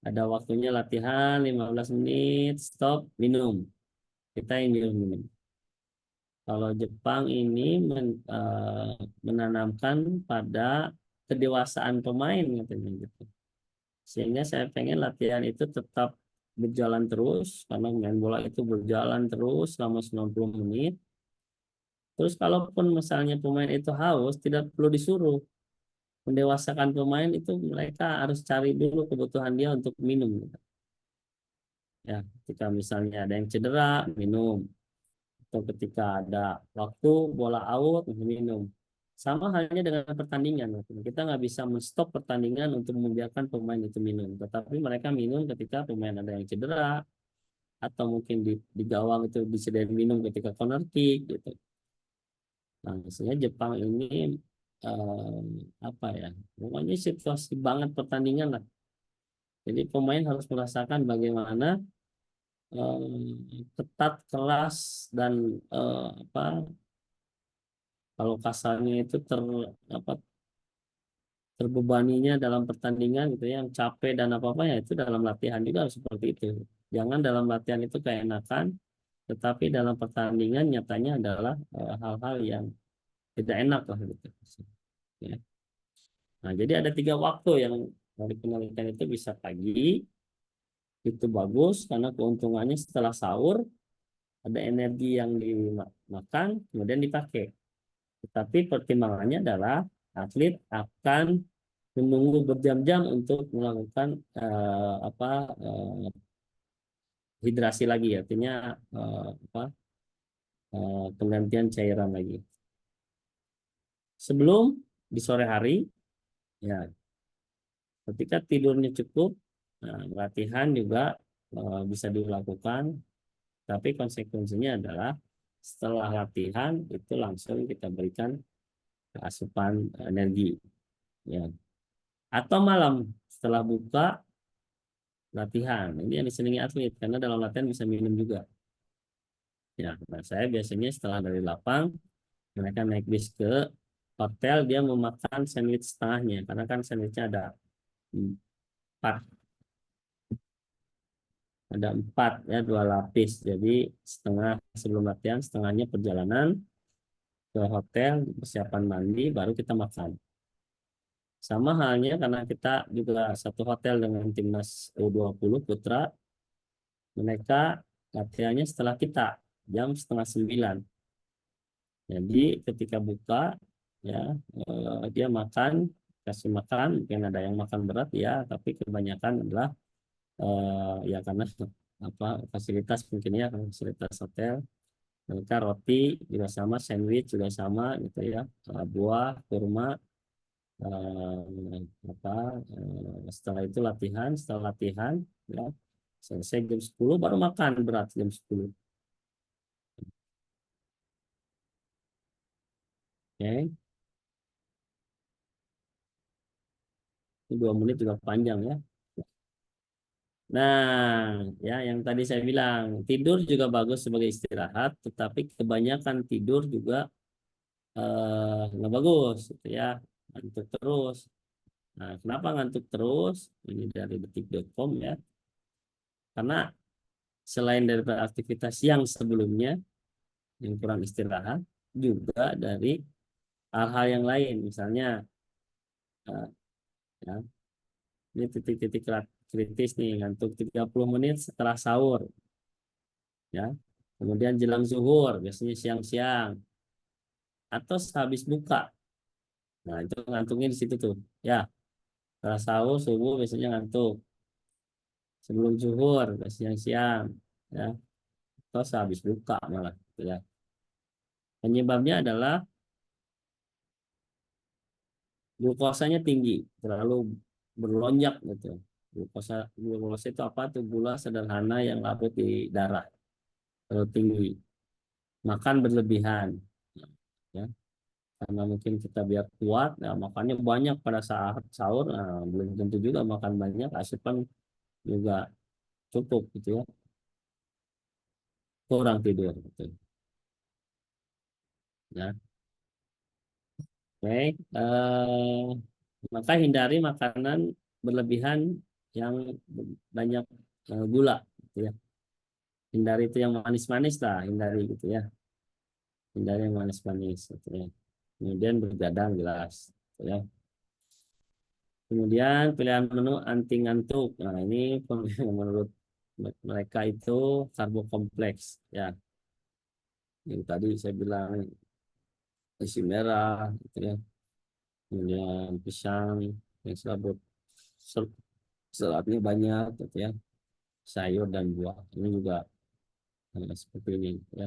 ada waktunya latihan 15 menit, stop, minum. kita yang nyuruh minum. Kalau Jepang ini menanamkan pada kedewasaan pemain katanya gitu. Sehingga saya pengen latihan itu tetap berjalan terus, karena main bola itu berjalan terus selama 90 menit. Terus kalaupun misalnya pemain itu haus, tidak perlu disuruh. Mendewasakan pemain itu mereka harus cari dulu kebutuhan dia untuk minum, gitu. Ya, ketika misalnya ada yang cedera, minum. Atau ketika ada waktu bola out, minum. Sama halnya dengan pertandingan. Kita nggak bisa menstop pertandingan untuk membiarkan pemain itu minum. Tetapi mereka minum ketika pemain ada yang cedera, atau mungkin di gawang itu disediakan minum ketika corner kick gitu. Nah, misalnya Jepang ini eh, apa ya? Pokoknya situasi banget pertandingan lah. Jadi pemain harus merasakan bagaimana ketat, keras dan apa? Kalau kasarnya itu apa, terbebaninya dalam pertandingan gitu ya, yang capek dan apa-apa ya itu dalam latihan juga harus seperti itu. Jangan dalam latihan itu keenakan, tetapi dalam pertandingan nyatanya adalah hal-hal yang tidak enak lah gitu. Ya. Nah, jadi ada 3 waktu yang dari penelitian itu bisa pagi, itu bagus karena keuntungannya setelah sahur ada energi yang dimakan kemudian dipakai. Tetapi pertimbangannya adalah atlet akan menunggu berjam-jam untuk melakukan apa hidrasi lagi, artinya apa penggantian cairan lagi. Sebelum di sore hari, ya ketika tidurnya cukup, nah, latihan juga bisa dilakukan, tapi konsekuensinya adalah setelah latihan itu langsung kita berikan asupan energi, ya. Atau malam setelah buka latihan, ini yang disenangi atlet karena dalam latihan bisa minum juga. Ya, nah saya biasanya setelah dari lapang, mereka naik bis ke hotel, dia memakan sandwich setengahnya, karena kan sandwichnya empat, ada 4 ya, 2 lapis. Jadi setengah sebelum latihan, setengahnya perjalanan ke hotel, persiapan mandi, baru kita makan. Sama halnya karena kita juga satu hotel dengan timnas U20 putra, mereka latihannya setelah kita jam setengah 9. Jadi ketika buka ya dia makan, kasih makan, mungkin ada yang makan berat ya, tapi kebanyakan adalah ya karena apa fasilitas mungkin ya, fasilitas hotel, mereka roti juga sama, sandwich juga sama gitu ya, buah, kurma, apa setelah itu latihan, setelah latihan ya selesai jam 10 baru makan berat jam 10. Oke, 2 menit juga panjang ya. Nah, ya yang tadi saya bilang, tidur juga bagus sebagai istirahat, tetapi kebanyakan tidur juga nggak bagus, gitu ya, ngantuk terus. Nah, kenapa ngantuk terus? Ini dari detik.com ya, karena selain dari aktivitas yang sebelumnya yang kurang istirahat, juga dari hal-hal yang lain, misalnya eh, ya, ini titik-titik kritis nih, ngantuk 30 menit setelah sahur, ya. Kemudian jelang zuhur, biasanya siang-siang, atau sehabis buka. Nah, itu ngantuknya di situ tuh. Ya, setelah sahur, subuh biasanya ngantuk. Sebelum zuhur, siang-siang, ya, atau sehabis buka malah, gitu ya. Penyebabnya adalah glukosanya tinggi, terlalu berlonjak gitu. Glukosa itu apa tuh? Gula sederhana yang larut di darah, terlalu tinggi. Makan berlebihan, ya. Karena mungkin kita biar kuat, nah, makannya banyak pada saat sahur, nah, belum tentu juga makan banyak, asupan juga cukup gitu ya, kurang tidur gitu ya. Oke, maka hindari makanan berlebihan yang banyak gula gitu ya. hindari itu yang manis-manis lah, hindari gitu ya, hindari yang manis-manis gitu ya. Kemudian bergadang jelas gitu ya. Kemudian pilihan menu anti ngantuk. Nah, ini menurut mereka itu karbo kompleks ya. Yang tadi saya bilang isi merah gitu ya. Kemudian pisang yang seratnya banyak gitu ya. Sayur dan buah. Ini juga seperti ini ya.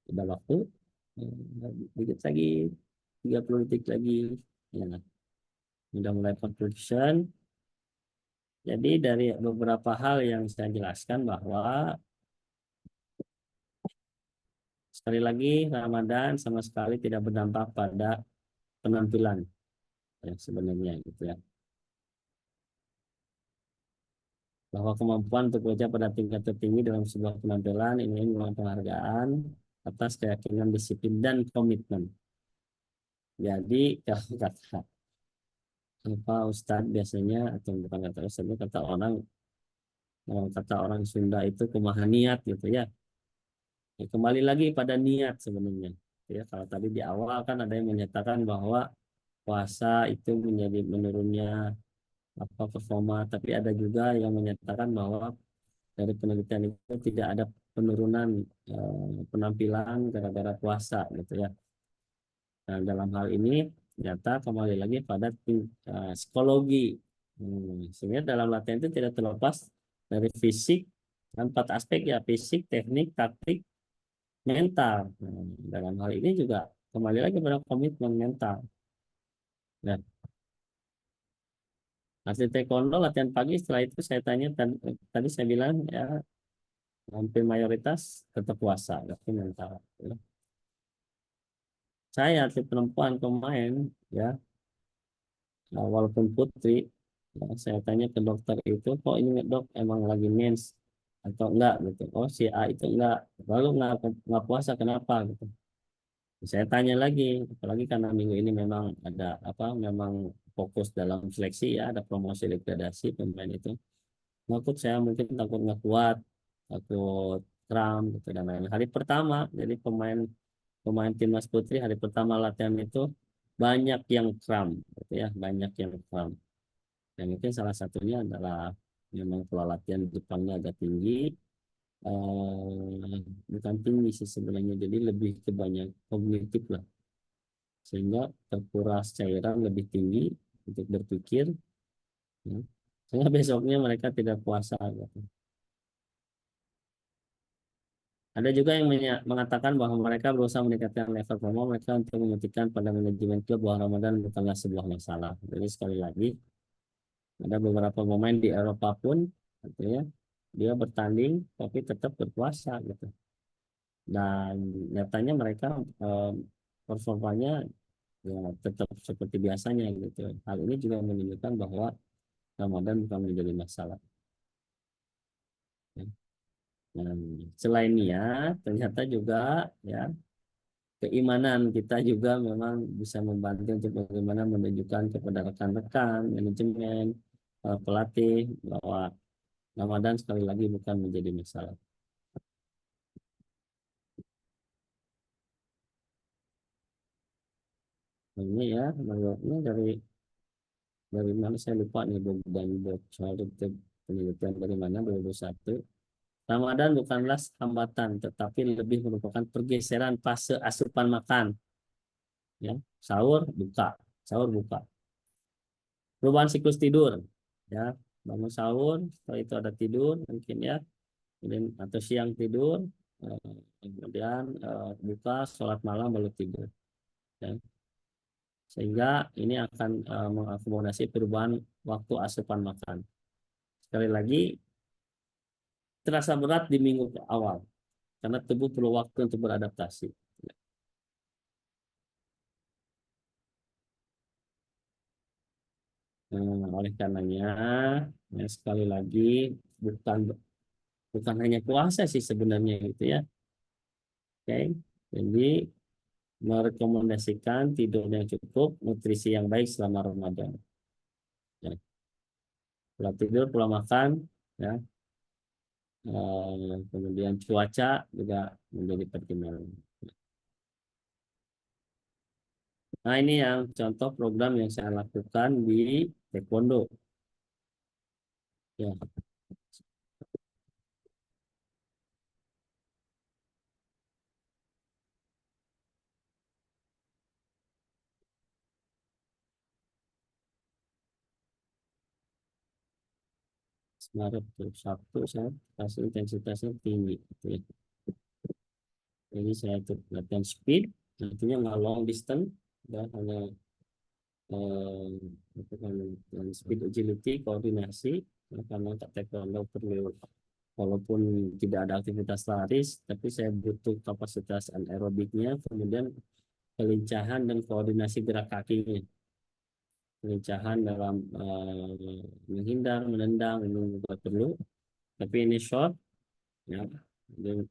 Udah waktu dikit lagi 30 detik lagi ya. Udah mulai conclusion. Jadi dari beberapa hal yang saya jelaskan bahwa sekali lagi Ramadan sama sekali tidak berdampak pada penampilan ya sebenarnya gitu ya. Bahwa kemampuan untuk bekerja pada tingkat tertinggi dalam sebuah penampilan ini memang penghargaan atas keyakinan, disiplin dan komitmen. Jadi kalau kata apa Ustadz biasanya atau bukan kata Ustadz, kata orang Sunda itu kumaha niat gitu ya. Ya, kembali lagi pada niat sebenarnya. Ya, kalau tadi di awal kan ada yang menyatakan bahwa puasa itu menjadi menurunnya apa performa, tapi ada juga yang menyatakan bahwa dari penelitian itu tidak ada penurunan penampilan gara-gara puasa gitu ya. Nah, dalam hal ini ternyata kembali lagi pada psikologi. Sehingga dalam latihan itu tidak terlepas dari fisik, empat aspek ya, fisik, teknik, taktik, mental. Nah, dalam hal ini juga kembali lagi pada komitmen mental. Nah, atlet taekwondo latihan pagi, setelah itu saya tanya tadi saya bilang ya hampir mayoritas tetap puasa, tapi mental. Ya. Saya atlet perempuan pemain ya, walaupun putri, ya, saya tanya ke dokter itu, kok ini dok emang lagi mens atau enggak gitu. Oh si A itu enggak, lalu enggak puasa kenapa gitu. Saya tanya lagi, apalagi karena minggu ini memang ada apa, memang fokus dalam seleksi ya, ada promosi degradasi pemain itu. Takut saya mungkin takut nggak kuat, takut kram gitu dan lain-lain. Hari pertama, jadi pemain pemain timnas putri hari pertama latihan itu banyak yang kram, gitu ya, banyak yang kram. Dan mungkin salah satunya adalah memang pola latihan Jepangnya agak tinggi, bukan tinggi sih sebenarnya, jadi lebih ke banyak kognitif lah, sehingga terkuras cairan lebih tinggi untuk berpikir, ya. Sehingga besoknya mereka tidak puasa. Gitu. Ada juga yang mengatakan bahwa mereka berusaha meningkatkan level performa mereka untuk membuktikan pada manajemen klub bahwa Ramadan bukanlah sebuah masalah. Jadi sekali lagi, ada beberapa pemain di Eropa pun, artinya dia bertanding tapi tetap berpuasa gitu. Dan nyatanya mereka performanya ya tetap seperti biasanya gitu. Hal ini juga menunjukkan bahwa Ramadan bukan menjadi masalah. Ya. Dan selain niat, ternyata juga ya keimanan kita juga memang bisa membantu untuk bagaimana menunjukkan kepada rekan-rekan, manajemen, pelatih bahwa Ramadan sekali lagi bukan menjadi masalah. Nah, ini ya, menurutnya dari mana saya lupa nih dan soal itu penelitian dari mana 2021. Ramadan bukanlah hambatan, tetapi lebih merupakan pergeseran fase asupan makan. Ya, sahur buka, sahur buka. Perubahan siklus tidur, ya bangun sahur, setelah itu ada tidur mungkin ya, kemudian atau siang tidur, kemudian buka, sholat malam baru tidur. Ya. Sehingga ini akan mengakomodasi perubahan waktu asupan makan. Sekali lagi, terasa berat di minggu awal, karena tubuh perlu waktu untuk beradaptasi. Oleh karenanya, ya, sekali lagi, bukan bukan hanya puasa sih sebenarnya gitu ya. Oke, jadi merekomendasikan tidur yang cukup, nutrisi yang baik selama Ramadan. Ya. Pola tidur, pola makan, ya. Kemudian cuaca juga menjadi pertimbangan. Nah, ini yang contoh program yang saya lakukan di Taekwondo. Ya, Maret tuh, Sabtu saya kasih intensitasnya tinggi. Gitu ya. Jadi saya tuh latihan speed, artinya nggak long distance, ya, hanya eh, apa namanya, speed agility, koordinasi. Ya, karena Taekwondo perlu, walaupun tidak ada aktivitas lari, tapi saya butuh kapasitas anaerobiknya, kemudian kelincahan dan koordinasi gerak kakinya, kelincahan dalam menghindar, menendang, ini juga perlu. Tapi ini short, ya, dan,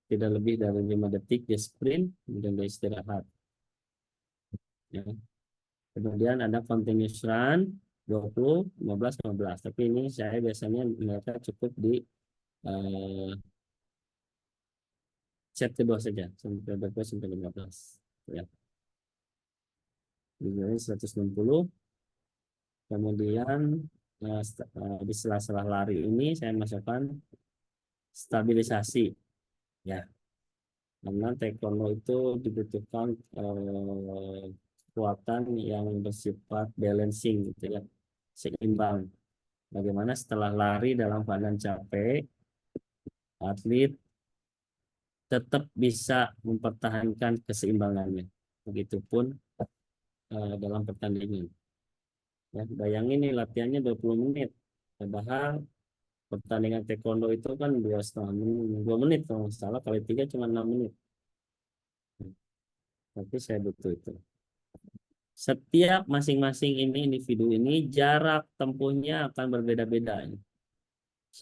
tidak lebih dari 5 detik dia sprint, kemudian dia istirahat. Ya. Kemudian ada continuous run 20, 15, 15. Tapi ini saya biasanya mereka cukup di eh, set kedua saja, sampai 20 sampai 15. Ya. Ini 160. Kemudian di sela-sela lari ini saya masukkan stabilisasi. Ya, karena taekwondo itu dibutuhkan kekuatan yang bersifat balancing, gitu ya, seimbang. Bagaimana setelah lari dalam keadaan capek, atlet tetap bisa mempertahankan keseimbangannya. Begitupun dalam pertandingan. Ya, bayangin nih latihannya 20 menit. Padahal pertandingan taekwondo itu kan 2,5 menit, 2 menit kalau nggak salah, kali 3 cuma 6 menit. Tapi saya butuh itu. Setiap masing-masing ini individu ini jarak tempuhnya akan berbeda-beda.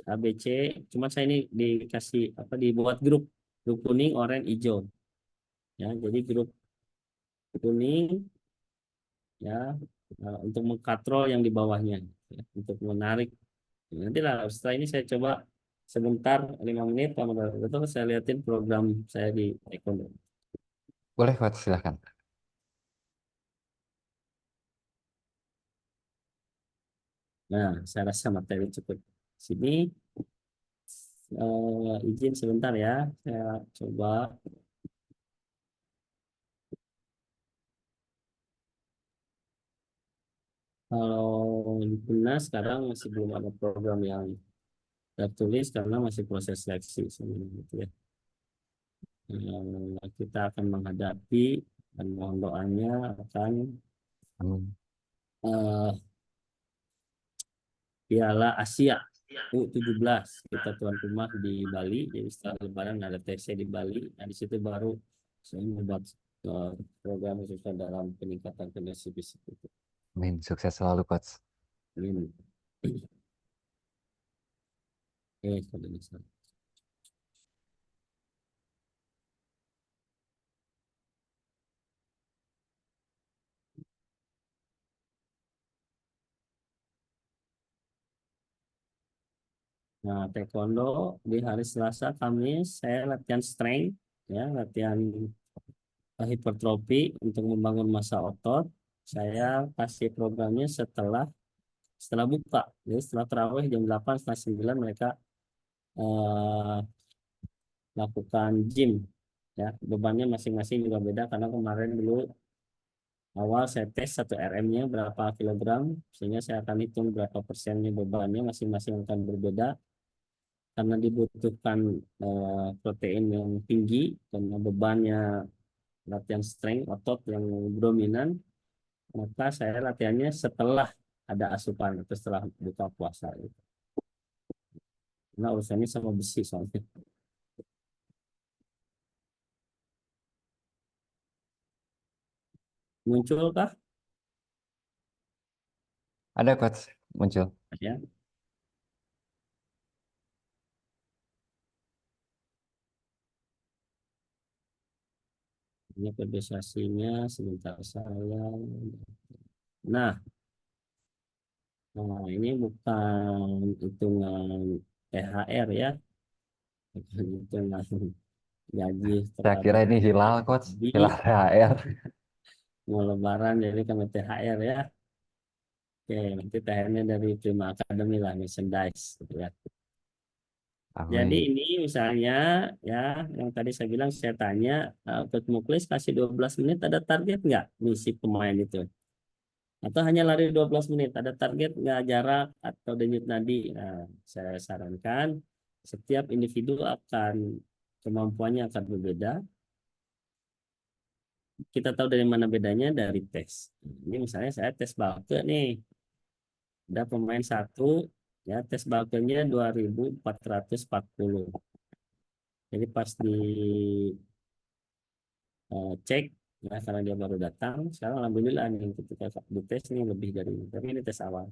ABC, cuma saya ini dikasih apa, dibuat grup, grup kuning, oranye, hijau. Ya, jadi grup kuning, ya, untuk mengkatrol yang di bawahnya, ya, untuk menarik. Nanti lah setelah ini saya coba sebentar 5 menit, kalau betul saya liatin program saya di Taekwondo. Boleh, Coach, silahkan. Nah, saya rasa materi cukup sini. Izin sebentar ya, saya coba. Kalau di Puna sekarang masih belum ada program yang tertulis karena masih proses seleksi sebenarnya, gitu ya. Kita akan menghadapi dan mohon doanya akan Amin. Piala Asia U17, kita tuan rumah di Bali. Jadi setelah Lebaran ada TC di Bali. Nah, di situ baru saya membuat program khususnya dalam peningkatan kondisi fisik itu. Amin. Sukses selalu, Coach. Ini. Kalau misalnya. Nah, taekwondo di hari Selasa, Kamis saya latihan strength, ya, latihan hipertrofi untuk membangun massa otot. Saya kasih programnya setelah buka. Jadi setelah terawih jam 8, setengah 9 mereka eh, lakukan gym, ya. Bebannya masing-masing juga beda karena kemarin dulu awal saya tes 1 RM-nya berapa kilogram, sehingga saya akan hitung berapa persennya bebannya masing-masing akan berbeda karena dibutuhkan protein yang tinggi karena bebannya latihan strength otot yang dominan. Maka saya latihannya setelah ada asupan atau setelah buka puasa gitu. Nah, urusannya sama besi soalnya. Munculkah? Ada, Coach, muncul. Ya. Ini periodisasinya sebentar saya. Nah, Nah, ini bukan hitungan THR ya, bukan hitungan gaji Saya kepada kira ini hilal, Coach. Abi, Hilal THR. mau lebaran jadi kami THR ya. Oke, nanti THR-nya dari Prima Academy lah, merchandise gitu ya. Jadi Amin. ini misalnya ya, yang tadi saya bilang, saya tanya, Coach Muklis kasih 12 menit ada target nggak nih si pemain itu? Atau hanya lari 12 menit, ada target nggak jarak atau denyut nadi? Nah, saya sarankan setiap individu akan kemampuannya akan berbeda. Kita tahu dari mana bedanya dari tes. Ini misalnya saya tes Balke nih, ada pemain satu ya tes Balkenya 2440. Jadi pas di cek ya karena dia baru datang, sekarang alhamdulillah nih ketika di tes ini lebih dari ini. Tapi ini tes awal.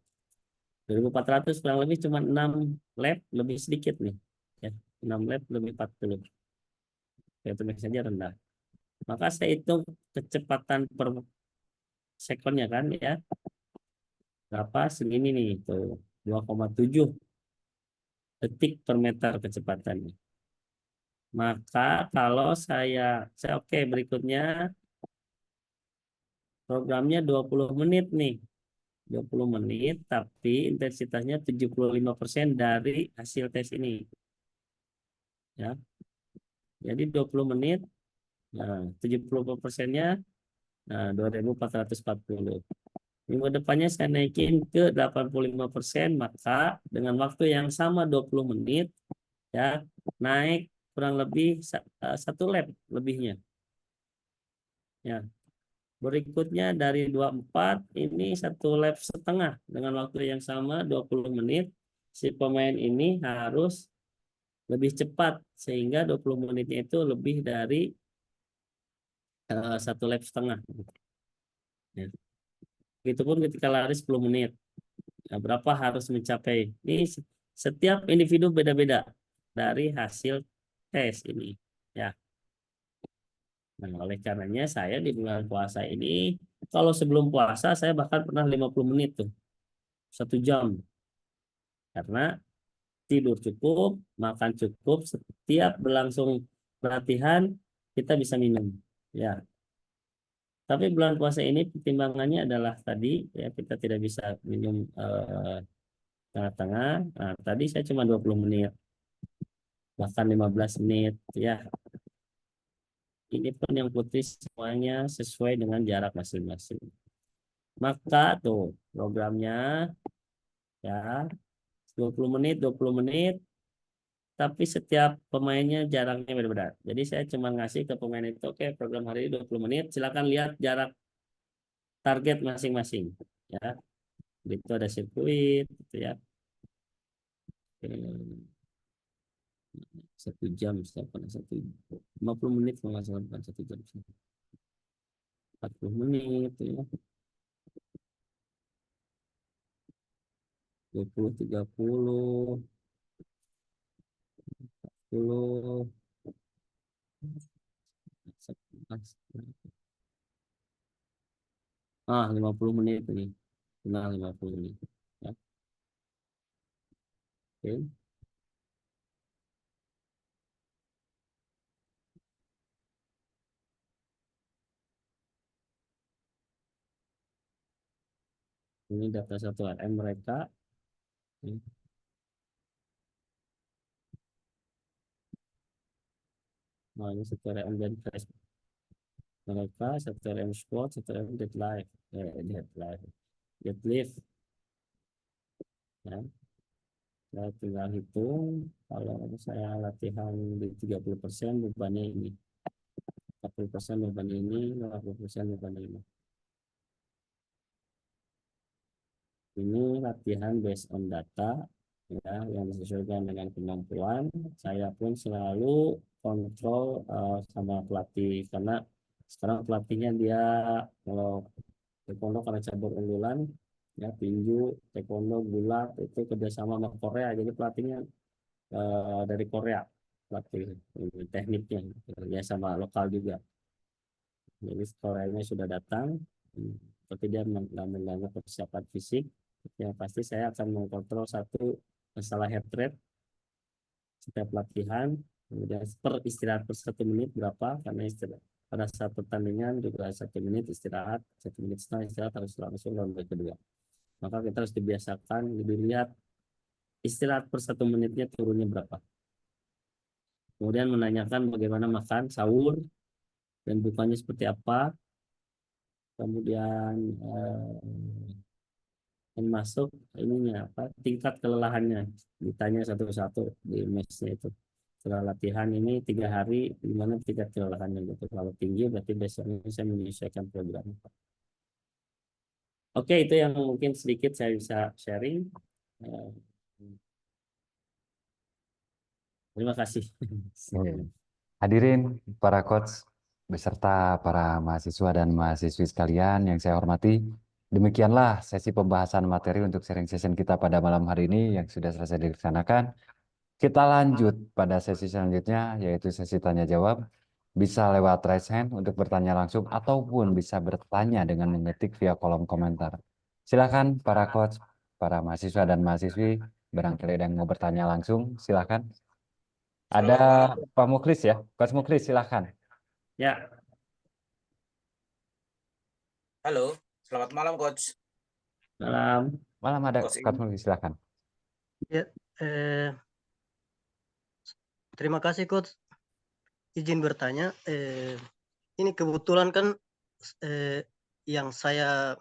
2400 kurang lebih cuma 6 lap lebih sedikit nih. Ya, 6 lap lebih 40. Ya, itu saja rendah. Maka saya hitung kecepatan per sekonnya kan ya. Berapa segini nih tuh 2,7 detik per meter kecepatannya. Maka kalau saya oke berikutnya programnya 20 menit nih. 20 menit tapi intensitasnya 75% dari hasil tes ini ya. Jadi 20 menit, nah 70%-nya, nah 2440. Minggu depannya saya naikin ke 85%, maka dengan waktu yang sama 20 menit ya, naik kurang lebih 1 lap lebihnya. Ya. Berikutnya dari 24 ini 1 lap setengah dengan waktu yang sama 20 menit. Si pemain ini harus lebih cepat sehingga 20 menitnya itu lebih dari 1 lap setengah. Ya. Begitupun ketika lari 10 menit. Nah, berapa harus mencapai? Ini setiap individu beda-beda dari hasil tes ini. Ya. Nah, oleh karenanya saya di bulan puasa ini, kalau sebelum puasa saya bahkan pernah 50 menit tuh, 1 jam. Karena tidur cukup, makan cukup, setiap berlangsung latihan kita bisa minum. Ya, tapi bulan puasa ini pertimbangannya adalah tadi ya kita tidak bisa minum tengah-tengah. Nah, tadi saya cuma 20 menit, bahkan 15 menit ya. Ini pun yang putih semuanya sesuai dengan jarak masing-masing. Maka tuh programnya ya 20 menit, 20 menit, tapi setiap pemainnya jaraknya berbeda. Jadi saya cuma ngasih ke pemain itu, oke program hari ini 20 menit, silakan lihat jarak target masing-masing. Ya, itu ada sirkuit, gitu ya. 1 jam, saya pernah 50 menit kalau nggak salah, bukan 1 jam. 40 menit, ya. 20, 30, 10, 50 menit ini. Nah, 50 menit. Ya, oke. Ini data 1 RM mereka. Ya. Nah, ini 1 RM dan press mereka, 1 RM squat, 1 RM deadlift. Deadlift. Ya. Saya tinggal hitung, kalau saya latihan di 30% bebannya ini. 40% beban ini, 50% beban ini. Ini latihan based on data ya yang disesuaikan dengan kemampuan. Saya pun selalu kontrol sama pelatih karena sekarang pelatihnya dia kalau taekwondo karena cabur unggulan ya tinju, taekwondo, gulat itu kerjasama sama Korea. Jadi pelatihnya dari Korea, pelatih tekniknya ya sama lokal juga. Jadi Koreanya sudah datang, tapi dia mengganggu persiapan fisik. Ya pasti saya akan mengkontrol satu masalah heart rate setiap latihan, kemudian per istirahat per 1 menit berapa, karena istirahat pada saat pertandingan juga 1 menit istirahat, 1 menit setengah istirahat, harus langsung ronde kedua. Maka kita harus dibiasakan dilihat istirahat per 1 menitnya turunnya berapa. Kemudian menanyakan bagaimana makan sahur dan bukanya seperti apa. Kemudian masuk ininya apa tingkat kelelahannya ditanya satu-satu di mesnya itu. Setelah latihan ini 3 hari gimana tingkat kelelahannya gitu. Kalau tinggi berarti besoknya saya menyesuaikan program. Oke, itu yang mungkin sedikit saya bisa sharing. Eh, Terima kasih. Hadirin para coach beserta para mahasiswa dan mahasiswi sekalian yang saya hormati, demikianlah sesi pembahasan materi untuk sharing session kita pada malam hari ini yang sudah selesai dilaksanakan. Kita lanjut pada sesi selanjutnya, yaitu sesi tanya jawab. Bisa lewat raise hand untuk bertanya langsung ataupun bisa bertanya dengan mengetik via kolom komentar. Silakan para coach, para mahasiswa dan mahasiswi, barangkali ada yang mau bertanya langsung, silakan. Ada Pak Muklis ya, Coach Muklis silakan. Ya, Halo, selamat malam Coach. malam. Malam ada Coach Coach Muklis silakan. Ya, terima kasih Coach. Izin bertanya, ini kebetulan kan yang saya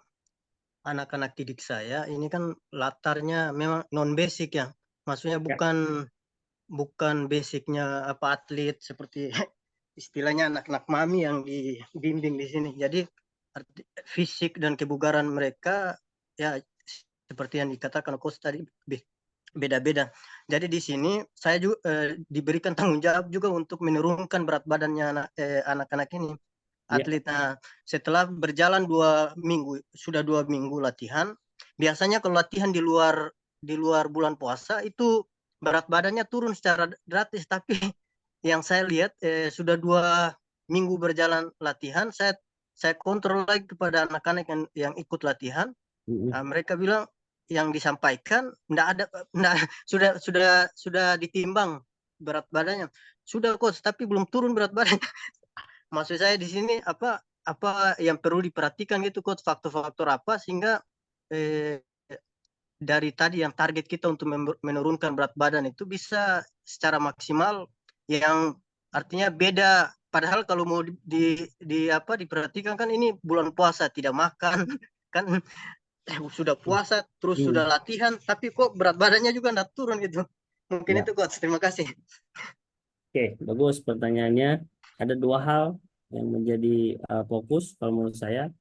anak-anak didik saya ini kan latarnya memang non basic ya, maksudnya bukan basicnya apa atlet seperti istilahnya anak-anak mami yang dibimbing di sini. Jadi fisik dan kebugaran mereka ya seperti yang dikatakan coach tadi beda-beda. Jadi di sini saya juga diberikan tanggung jawab juga untuk menurunkan berat badannya anak-anak ini. Atletnya setelah berjalan 2 minggu, sudah 2 minggu latihan. Biasanya kalau latihan di luar bulan puasa itu berat badannya turun secara gratis, tapi yang saya lihat sudah 2 minggu berjalan latihan, saya kontrol lagi kepada anak-anak yang ikut latihan. Mereka bilang yang disampaikan sudah ditimbang berat badannya. Sudah coach, tapi belum turun berat badannya. Maksud saya di sini apa yang perlu diperhatikan gitu coach, faktor-faktor apa sehingga dari tadi yang target kita untuk menurunkan berat badan itu bisa secara maksimal, yang artinya beda. Padahal kalau mau diperhatikan kan ini bulan puasa tidak makan kan sudah puasa terus sudah latihan tapi kok berat badannya juga enggak turun gitu. Mungkin itu coach. Terima kasih. Oke, bagus pertanyaannya. Ada 2 hal yang menjadi fokus kalau menurut saya.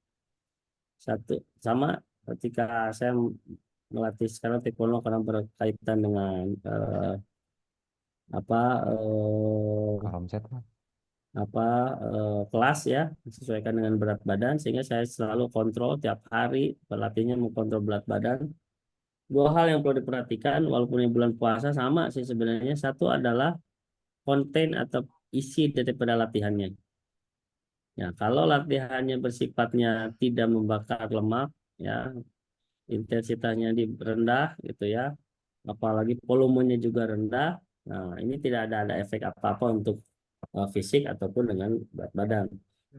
Satu, sama ketika saya melatih sekarang taekwondo karena berkaitan dengan kelas ya, disesuaikan dengan berat badan, sehingga saya selalu kontrol tiap hari berlatihnya mengkontrol berat badan. 2 hal yang perlu diperhatikan walaupun ini bulan puasa sama sih sebenarnya. Satu adalah konten atau isi daripada latihannya. Ya, kalau latihannya bersifatnya tidak membakar lemak, ya intensitasnya rendah gitu ya, apalagi volumenya juga rendah. Nah, ini tidak ada efek apa-apa untuk fisik ataupun dengan berat badan.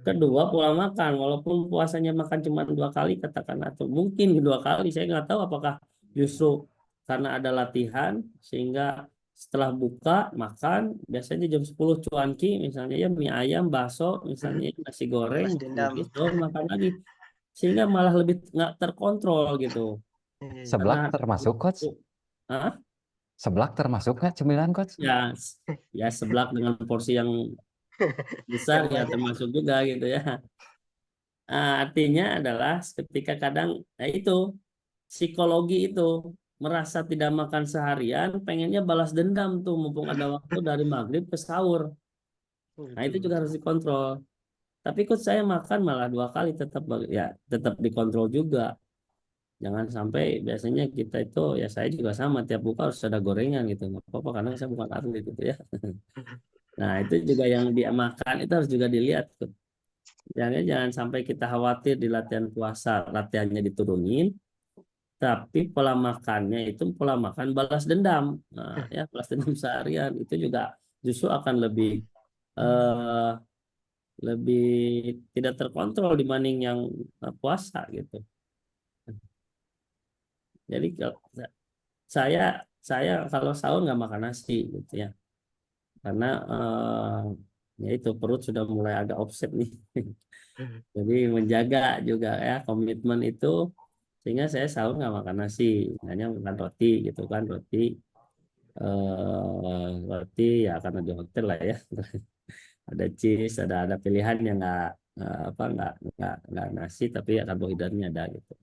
Kedua, pola makan. Walaupun puasanya makan cuma 2 kali katakan, atau mungkin 2 kali, saya nggak tahu apakah justru karena ada latihan sehingga setelah buka makan biasanya jam 10 cuanki misalnya ya mie ayam, bakso misalnya nasi goreng, makan lagi sehingga malah lebih nggak terkontrol gitu. Seblak termasuk coach? Seblak termasuk nggak cemilan coach? Ya seblak dengan porsi yang besar ya termasuk juga gitu ya. Artinya adalah ketika kadang itu psikologi itu merasa tidak makan seharian, pengennya balas dendam tuh mumpung ada waktu dari maghrib ke sahur. Nah itu juga harus dikontrol. Tapi ikut saya makan malah 2 kali tetap dikontrol juga. Jangan sampai biasanya kita itu ya saya juga sama tiap buka harus ada gorengan gitu. Nggak apa-apa karena saya bukan atlet gitu ya. Nah itu juga yang dia makan itu harus juga dilihat tuh. Jangan sampai kita khawatir di latihan puasa latihannya diturunin, tapi pola makannya itu pola makan balas dendam. Nah, ya balas dendam seharian itu juga justru akan eh, lebih tidak terkontrol dibanding yang puasa gitu. Jadi saya saya kalau sahur nggak makan nasi gitu ya, karena ya itu perut sudah mulai agak offset nih. Jadi menjaga juga ya komitmen itu, sehingga saya sahur nggak makan nasi, hanya makan roti gitu kan, roti ya karena di hotel lah ya. Ada cheese, ada pilihan yang nggak nasi tapi ya karbohidratnya ada gitu.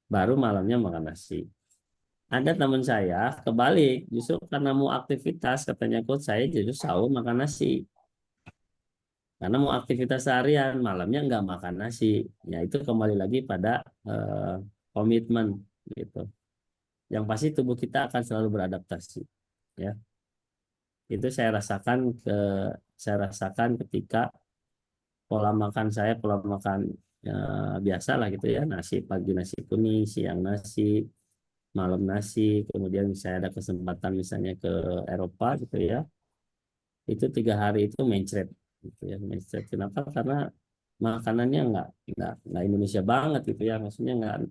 Baru malamnya makan nasi. Ada teman saya kebalik, justru karena mau aktivitas katanya coach saya justru sahur makan nasi. Karena mau aktivitas seharian, malamnya nggak makan nasi. Ya itu kembali lagi pada eh, komitmen gitu. Yang pasti tubuh kita akan selalu beradaptasi. Ya, itu saya rasakan ketika pola makan biasa lah gitu ya, nasi pagi nasi kuning, siang nasi, malam nasi, kemudian misalnya ada kesempatan misalnya ke Eropa gitu ya, itu 3 hari itu mencret gitu ya, mencret. Kenapa? Karena makanannya nggak Indonesia banget gitu ya, maksudnya nggak,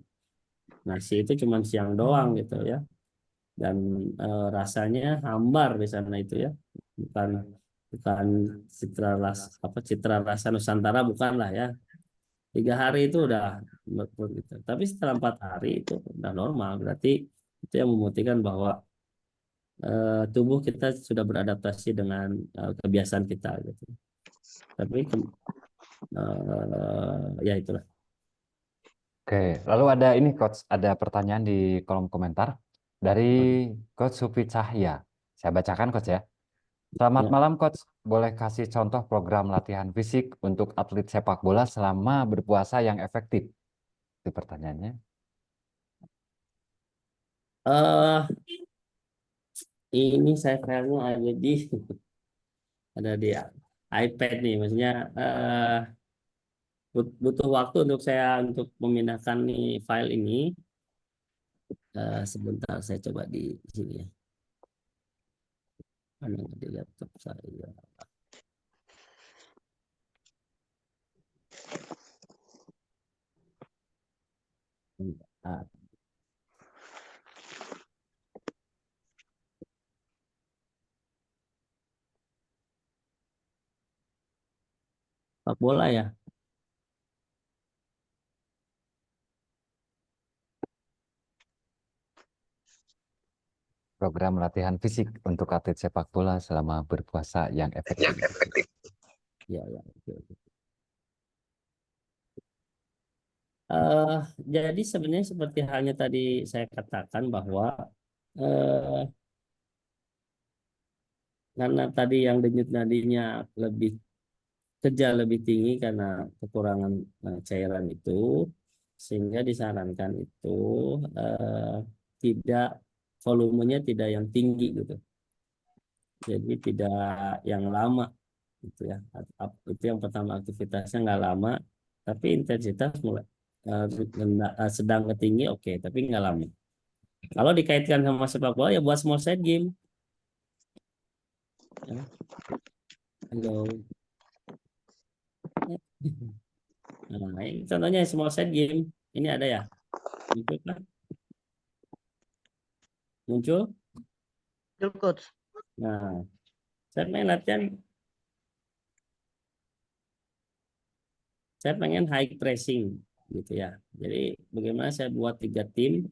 nasi itu cuma siang doang gitu ya, dan rasanya hambar di sana itu ya, bukan bukan citra rasa Nusantara bukan lah ya. 3 hari itu udah betul gitu, tapi setelah 4 hari itu udah normal, berarti itu yang membuktikan bahwa tubuh kita sudah beradaptasi dengan kebiasaan kita gitu. Tapi ya itulah. Oke, lalu ada ini Coach, ada pertanyaan di kolom komentar dari Coach Sufi Cahya. Saya bacakan Coach ya. Selamat Ya. malam Coach, boleh kasih contoh program latihan fisik untuk atlet sepak bola selama berpuasa yang efektif? Itu pertanyaannya. eh ini saya filenya ada di iPad nih, maksudnya butuh waktu untuk saya untuk memindahkan nih file ini. Sebentar saya coba di sini ya. Mana di laptop saya. Ah, sepak bola ya. Program latihan fisik untuk atlet sepak bola selama berpuasa yang efektif. Ya, ya. Oke, oke. Eh, jadi sebenarnya seperti halnya tadi saya katakan bahwa eh, karena tadi yang denyut nadinya lebih kerja lebih tinggi karena kekurangan cairan itu, sehingga disarankan itu eh, tidak volumenya tidak yang tinggi gitu, jadi tidak yang lama gitu ya. Itu yang pertama, aktivitasnya nggak lama tapi intensitas mulai sedang ke tinggi, oke, tapi nggak lama. Kalau dikaitkan sama sepak bola ya buat small set game ya. Halo. Nah, ini contohnya small set game. Ini ada ya? Muncul kan? Muncul. Betul, coach. Nah, saya pengen latihan, saya pengen high pressing gitu ya. Jadi bagaimana saya buat 3 tim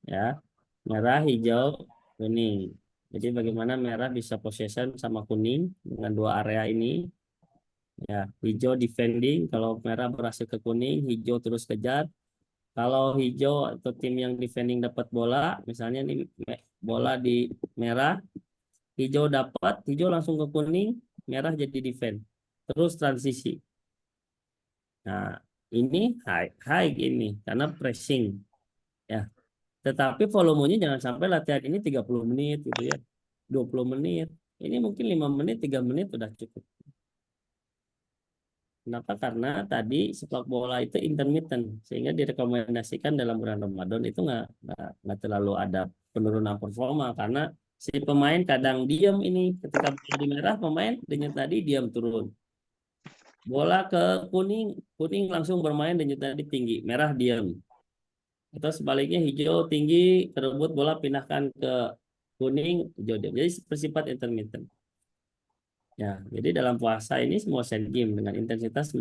ya, merah, hijau, kuning. Jadi bagaimana merah bisa possession sama kuning dengan 2 area ini. Ya, hijau defending, kalau merah berhasil ke kuning, hijau terus kejar. Kalau hijau atau tim yang defending dapat bola, misalnya nih bola di merah, hijau dapat, hijau langsung ke kuning, merah jadi defend. Terus transisi. Nah, ini high ini karena pressing ya. Tetapi volumenya jangan sampai latihan ini 30 menit gitu ya. 20 menit. Ini mungkin 5 menit, 3 menit udah cukup. Kenapa? Karena tadi sepak bola itu intermittent, sehingga direkomendasikan dalam bulan Ramadan itu nggak terlalu ada penurunan performa karena si pemain kadang diam ini ketika bola di merah pemain denyut tadi diam turun. Bola ke kuning, kuning langsung bermain denyut tadi tinggi, merah diam. Atau sebaliknya hijau tinggi, kerebut bola pindahkan ke kuning, hijau diam. Jadi bersifat intermittent. Ya, jadi dalam puasa ini semua set game dengan intensitas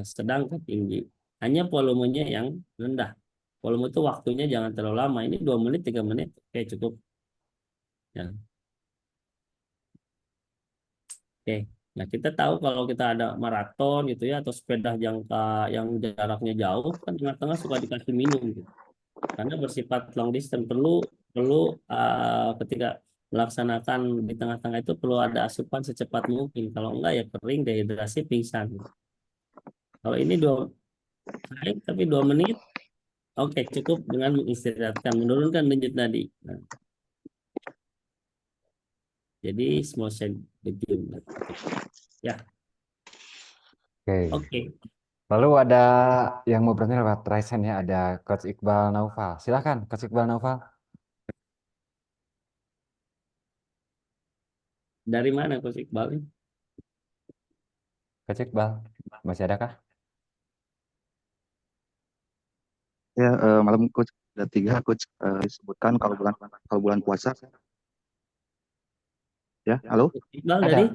sedang ke tinggi. Hanya volumenya yang rendah. Volume itu waktunya jangan terlalu lama. Ini 2 menit, 3 menit, oke cukup. Ya, oke. Nah, kita tahu kalau kita ada maraton gitu ya, atau sepeda jangka yang jaraknya jauh, kan tengah-tengah suka dikasih minum gitu. Karena bersifat long distance perlu perlu ketika melaksanakan di tengah-tengah itu perlu ada asupan secepat mungkin. Kalau enggak ya kering, dehidrasi, pingsan. Kalau ini baik, tapi 2 menit, oke cukup dengan mengistirahatkan, menurunkan denyut nadi. Nah, jadi small set the game. Ya, Oke. oke. Lalu ada yang mau bertanya lewat raise hand ya, ada Coach Iqbal Naufal. Silakan Coach Iqbal Naufal. Dari mana Coach Iqbal? Coach Iqbal, masih ada kah? Ya, malam coach ada 3 coach disebutkan kalau bulan puasa. Ya, halo. Coach Iqbal Ada. dari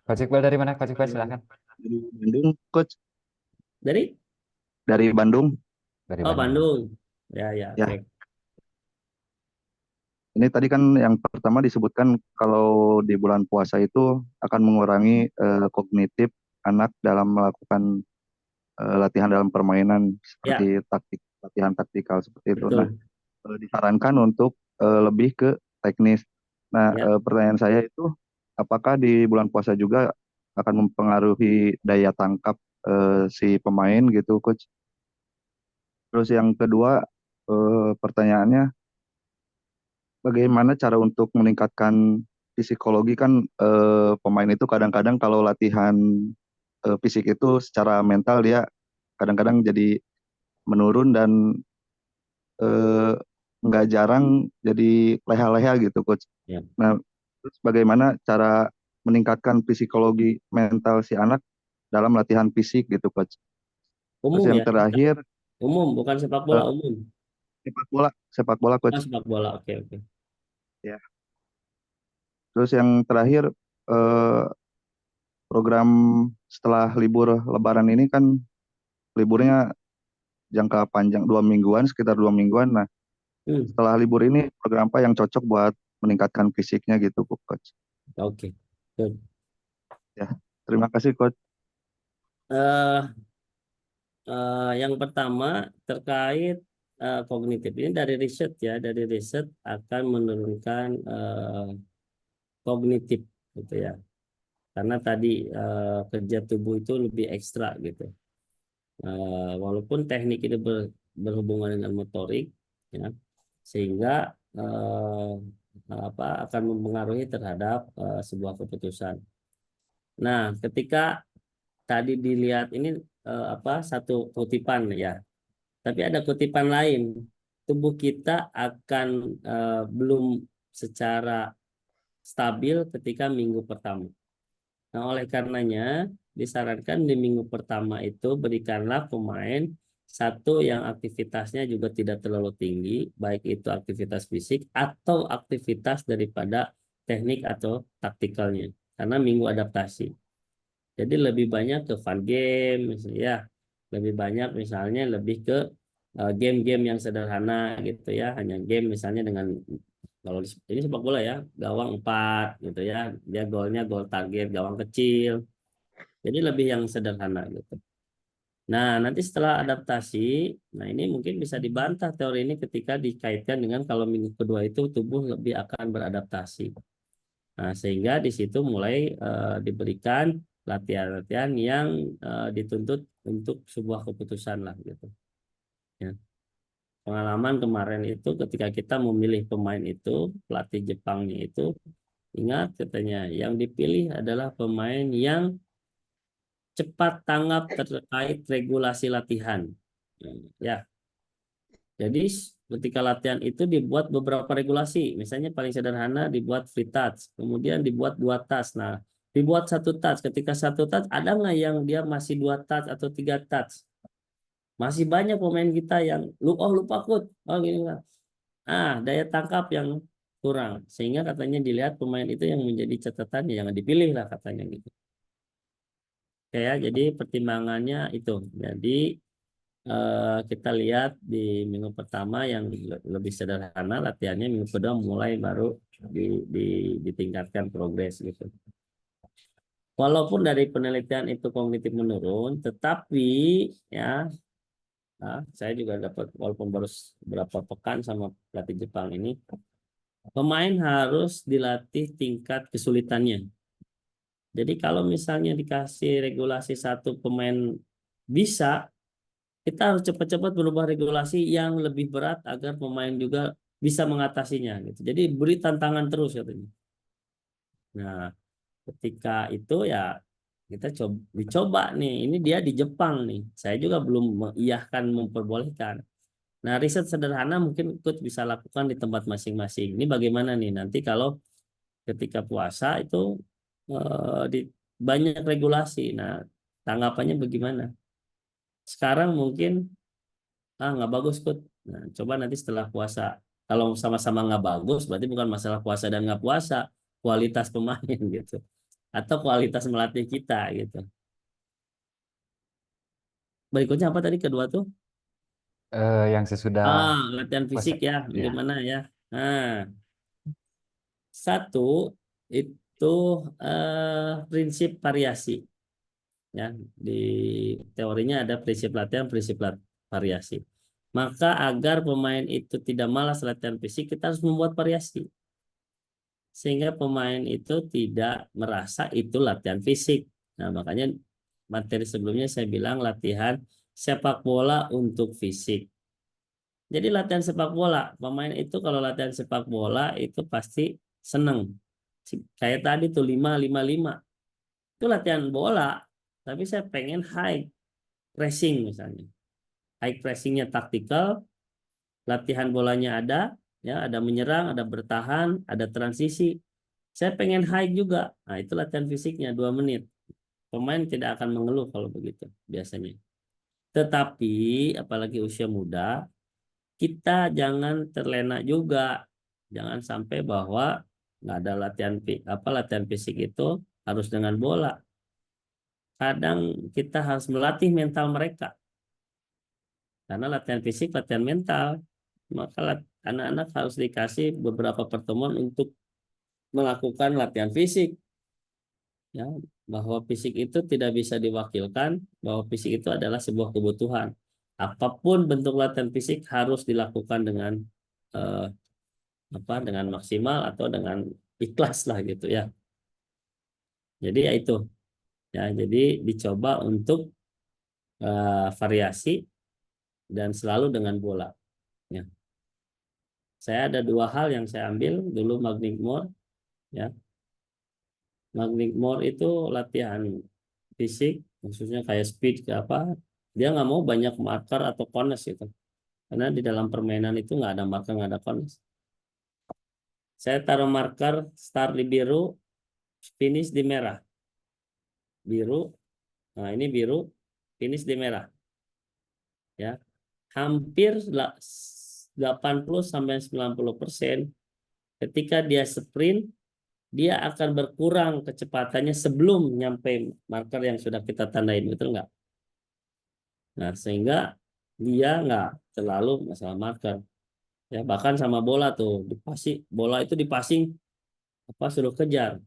Coach Iqbal dari mana? Coach Iqbal silakan. Dari Bandung, coach. dari Dari Bandung. Dari oh Bandung. Bandung. Ya ya, Ya. oke. Ini tadi kan yang pertama disebutkan kalau di bulan puasa itu akan mengurangi kognitif anak dalam melakukan latihan dalam permainan Ya, seperti latihan taktikal seperti itu. Nah, betul. disarankan untuk lebih ke teknis. Nah, Ya. pertanyaan saya itu, apakah di bulan puasa juga akan mempengaruhi daya tangkap si pemain gitu, coach? Terus yang kedua, pertanyaannya, bagaimana cara untuk meningkatkan psikologi kan pemain itu kadang-kadang kalau latihan fisik itu secara mental dia kadang-kadang jadi menurun dan eh, nggak jarang jadi leha-leha gitu, coach. Ya. Nah, terus bagaimana cara meningkatkan psikologi mental si anak dalam latihan fisik gitu, coach. Terus Umum yang ya, terakhir umum bukan sepak bola eh, umum. sepak bola, Oh, coach. sepak bola, oke oke. Ya. Terus yang terakhir eh, program setelah libur Lebaran ini kan liburnya jangka panjang 2 mingguan, sekitar 2 mingguan. Nah, Hmm, setelah libur ini program apa yang cocok buat meningkatkan fisiknya gitu, coach. oke. Good. Ya, terima kasih, coach. Eh, yang pertama terkait kognitif ini dari riset ya, dari riset akan menurunkan kognitif gitu ya. Karena tadi kerja tubuh itu lebih ekstra gitu. Walaupun teknik ini berhubungan dengan motorik, ya, sehingga akan mempengaruhi terhadap sebuah keputusan. Nah, ketika tadi dilihat ini satu kutipan ya, tapi ada kutipan lain. Tubuh kita akan belum secara stabil ketika minggu pertama. Nah, oleh karenanya disarankan di minggu pertama itu berikanlah pemain satu yang aktivitasnya juga tidak terlalu tinggi, baik itu aktivitas fisik atau aktivitas daripada teknik atau taktikalnya. Karena minggu adaptasi. Jadi lebih banyak ke fun game, misalnya, ya. Lebih banyak misalnya lebih ke game-game yang sederhana gitu ya. Hanya game misalnya dengan kalau ini sepak bola ya, gawang 4 gitu ya. Dia golnya gol target gawang kecil. Jadi lebih yang sederhana gitu. Nah, nanti setelah adaptasi, nah ini mungkin bisa dibantah teori ini ketika dikaitkan dengan kalau minggu kedua itu tubuh lebih akan beradaptasi. Nah, sehingga di situ mulai diberikan latihan-latihan yang dituntut untuk sebuah keputusan lah gitu. Ya. Pengalaman kemarin itu ketika kita memilih pemain itu, pelatih Jepangnya itu ingat katanya yang dipilih adalah pemain yang cepat tanggap terkait regulasi latihan. Ya, jadi ketika latihan itu dibuat beberapa regulasi. Misalnya paling sederhana dibuat free touch, kemudian dibuat 2 touch. Nah, dibuat 1 touch. Ketika 1 touch ada nggak yang dia masih 2 touch atau 3 touch? Masih banyak pemain kita yang lupa kut. Oh gini lah. Daya tangkap yang kurang. Sehingga katanya dilihat pemain itu yang menjadi catatan ya jangan dipilih lah katanya gitu. Oke ya, jadi pertimbangannya itu. Jadi kita lihat di minggu pertama yang lebih sederhana latihannya, minggu kedua mulai baru ditingkatkan progres gitu. Walaupun dari penelitian itu kognitif menurun, tetapi ya saya juga dapat walaupun baru beberapa pekan sama pelatih Jepang ini, pemain harus dilatih tingkat kesulitannya. Jadi kalau misalnya dikasih regulasi satu pemain bisa, kita harus cepat-cepat berubah regulasi yang lebih berat agar pemain juga bisa mengatasinya gitu. Jadi beri tantangan terus katanya. Nah, ketika itu ya kita dicoba nih. Ini dia di Jepang nih. Saya juga belum mengiyakan memperbolehkan. Nah, riset sederhana mungkin ikut bisa lakukan di tempat masing-masing. Ini bagaimana nih nanti kalau ketika puasa itu di banyak regulasi. Nah, tanggapannya bagaimana? Sekarang mungkin nggak bagus kut. Nah, coba nanti setelah puasa. Kalau sama-sama nggak bagus, berarti bukan masalah puasa dan nggak puasa, kualitas pemain gitu, atau kualitas melatih kita gitu. Berikutnya apa tadi kedua tuh? Yang sesudah Latihan puasa, fisik ya, ya. bagaimana ya? Nah, satu itu prinsip variasi ya. Di teorinya ada prinsip latihan, variasi. Maka agar pemain itu tidak malas latihan fisik, kita harus membuat variasi. Sehingga pemain itu tidak merasa itu latihan fisik. Nah, makanya materi sebelumnya saya bilang latihan sepak bola untuk fisik. Jadi latihan sepak bola, pemain itu kalau latihan sepak bola itu pasti seneng. Kayak tadi tuh 5-5-5. Itu latihan bola, tapi saya pengen high pressing misalnya. High pressingnya taktikal, latihan bolanya ada, ya ada menyerang, ada bertahan, ada transisi. Saya pengen high juga. Nah, itu latihan fisiknya 2 menit. Pemain tidak akan mengeluh kalau begitu biasanya. Tetapi apalagi usia muda, kita jangan terlena juga. Jangan sampai bahwa nggak ada latihan fisik itu harus dengan bola. Kadang kita harus melatih mental mereka. Karena latihan fisik, latihan mental. Maka anak-anak harus dikasih beberapa pertemuan untuk melakukan latihan fisik. Ya, bahwa fisik itu tidak bisa diwakilkan, bahwa fisik itu adalah sebuah kebutuhan. Apapun bentuk latihan fisik harus dilakukan dengan eh, dengan maksimal atau dengan ikhlas lah gitu ya. Jadi ya itu ya, jadi dicoba untuk variasi dan selalu dengan bola. Ya. Saya ada 2 hal yang saya ambil dulu Magnic More ya. Magnic More itu latihan fisik khususnya kayak speed ke apa, dia nggak mau banyak marker atau kones gitu karena di dalam permainan itu nggak ada marker, nggak ada kones. Saya taruh marker start di biru, finish di merah. Biru, nah ini biru, finish di merah ya. Hampir 80-90% ketika dia sprint dia akan berkurang kecepatannya sebelum nyampe marker yang sudah kita tandain, betul nggak? Nah, sehingga dia nggak terlalu masalah marker. Ya, bahkan sama bola tuh, bola itu dipasing apa suruh kejar,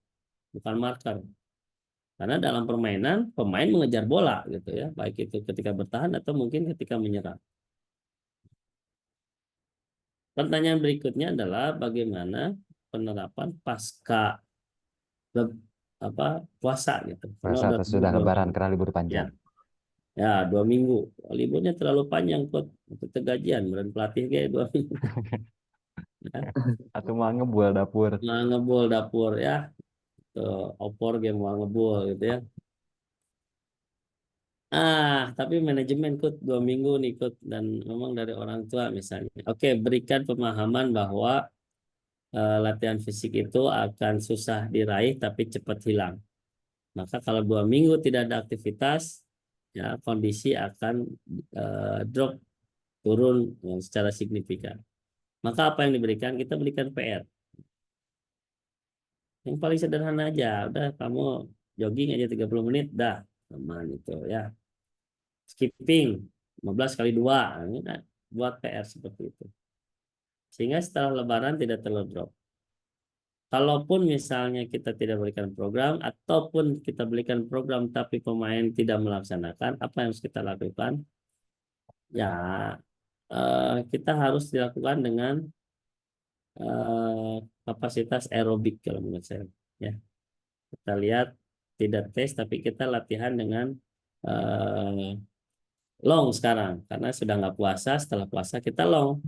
bukan marker. Karena dalam permainan pemain mengejar bola gitu ya, baik itu ketika bertahan atau mungkin ketika menyerang. Pertanyaan berikutnya adalah bagaimana penerapan pasca puasa gitu. Karena Puasa udah atau libur sudah 2 minggu. lebaran karena libur Ya, panjang. ya 2 minggu. Liburnya terlalu panjang kok. Untuk gajian, dan pelatih kayak 2 minggu. Ya. Atau mau ngebual dapur. Nah, ngebul dapur ya. Tuh, opor game mau ngebul gitu ya. Tapi manajemen Coach 2 minggu nih Coach, dan memang dari orang tua misalnya. Oke, berikan pemahaman bahwa latihan fisik itu akan susah diraih tapi cepat hilang. Maka kalau 2 minggu tidak ada aktivitas, ya kondisi akan drop, turun secara signifikan. Maka apa yang diberikan? Kita berikan PR. Yang paling sederhana aja, udah kamu jogging aja 30 menit, dah teman itu ya. Skipping 15 kali 2, nah, buat PR seperti itu. Sehingga setelah Lebaran tidak terlalu drop. Kalaupun misalnya kita tidak berikan program, ataupun kita berikan program tapi pemain tidak melaksanakan, apa yang harus kita lakukan? Ya, kita harus dilakukan dengan kapasitas aerobik kalau menurut saya. Ya, kita lihat tidak tes, tapi kita latihan dengan long sekarang, karena sudah nggak puasa. Setelah puasa kita long,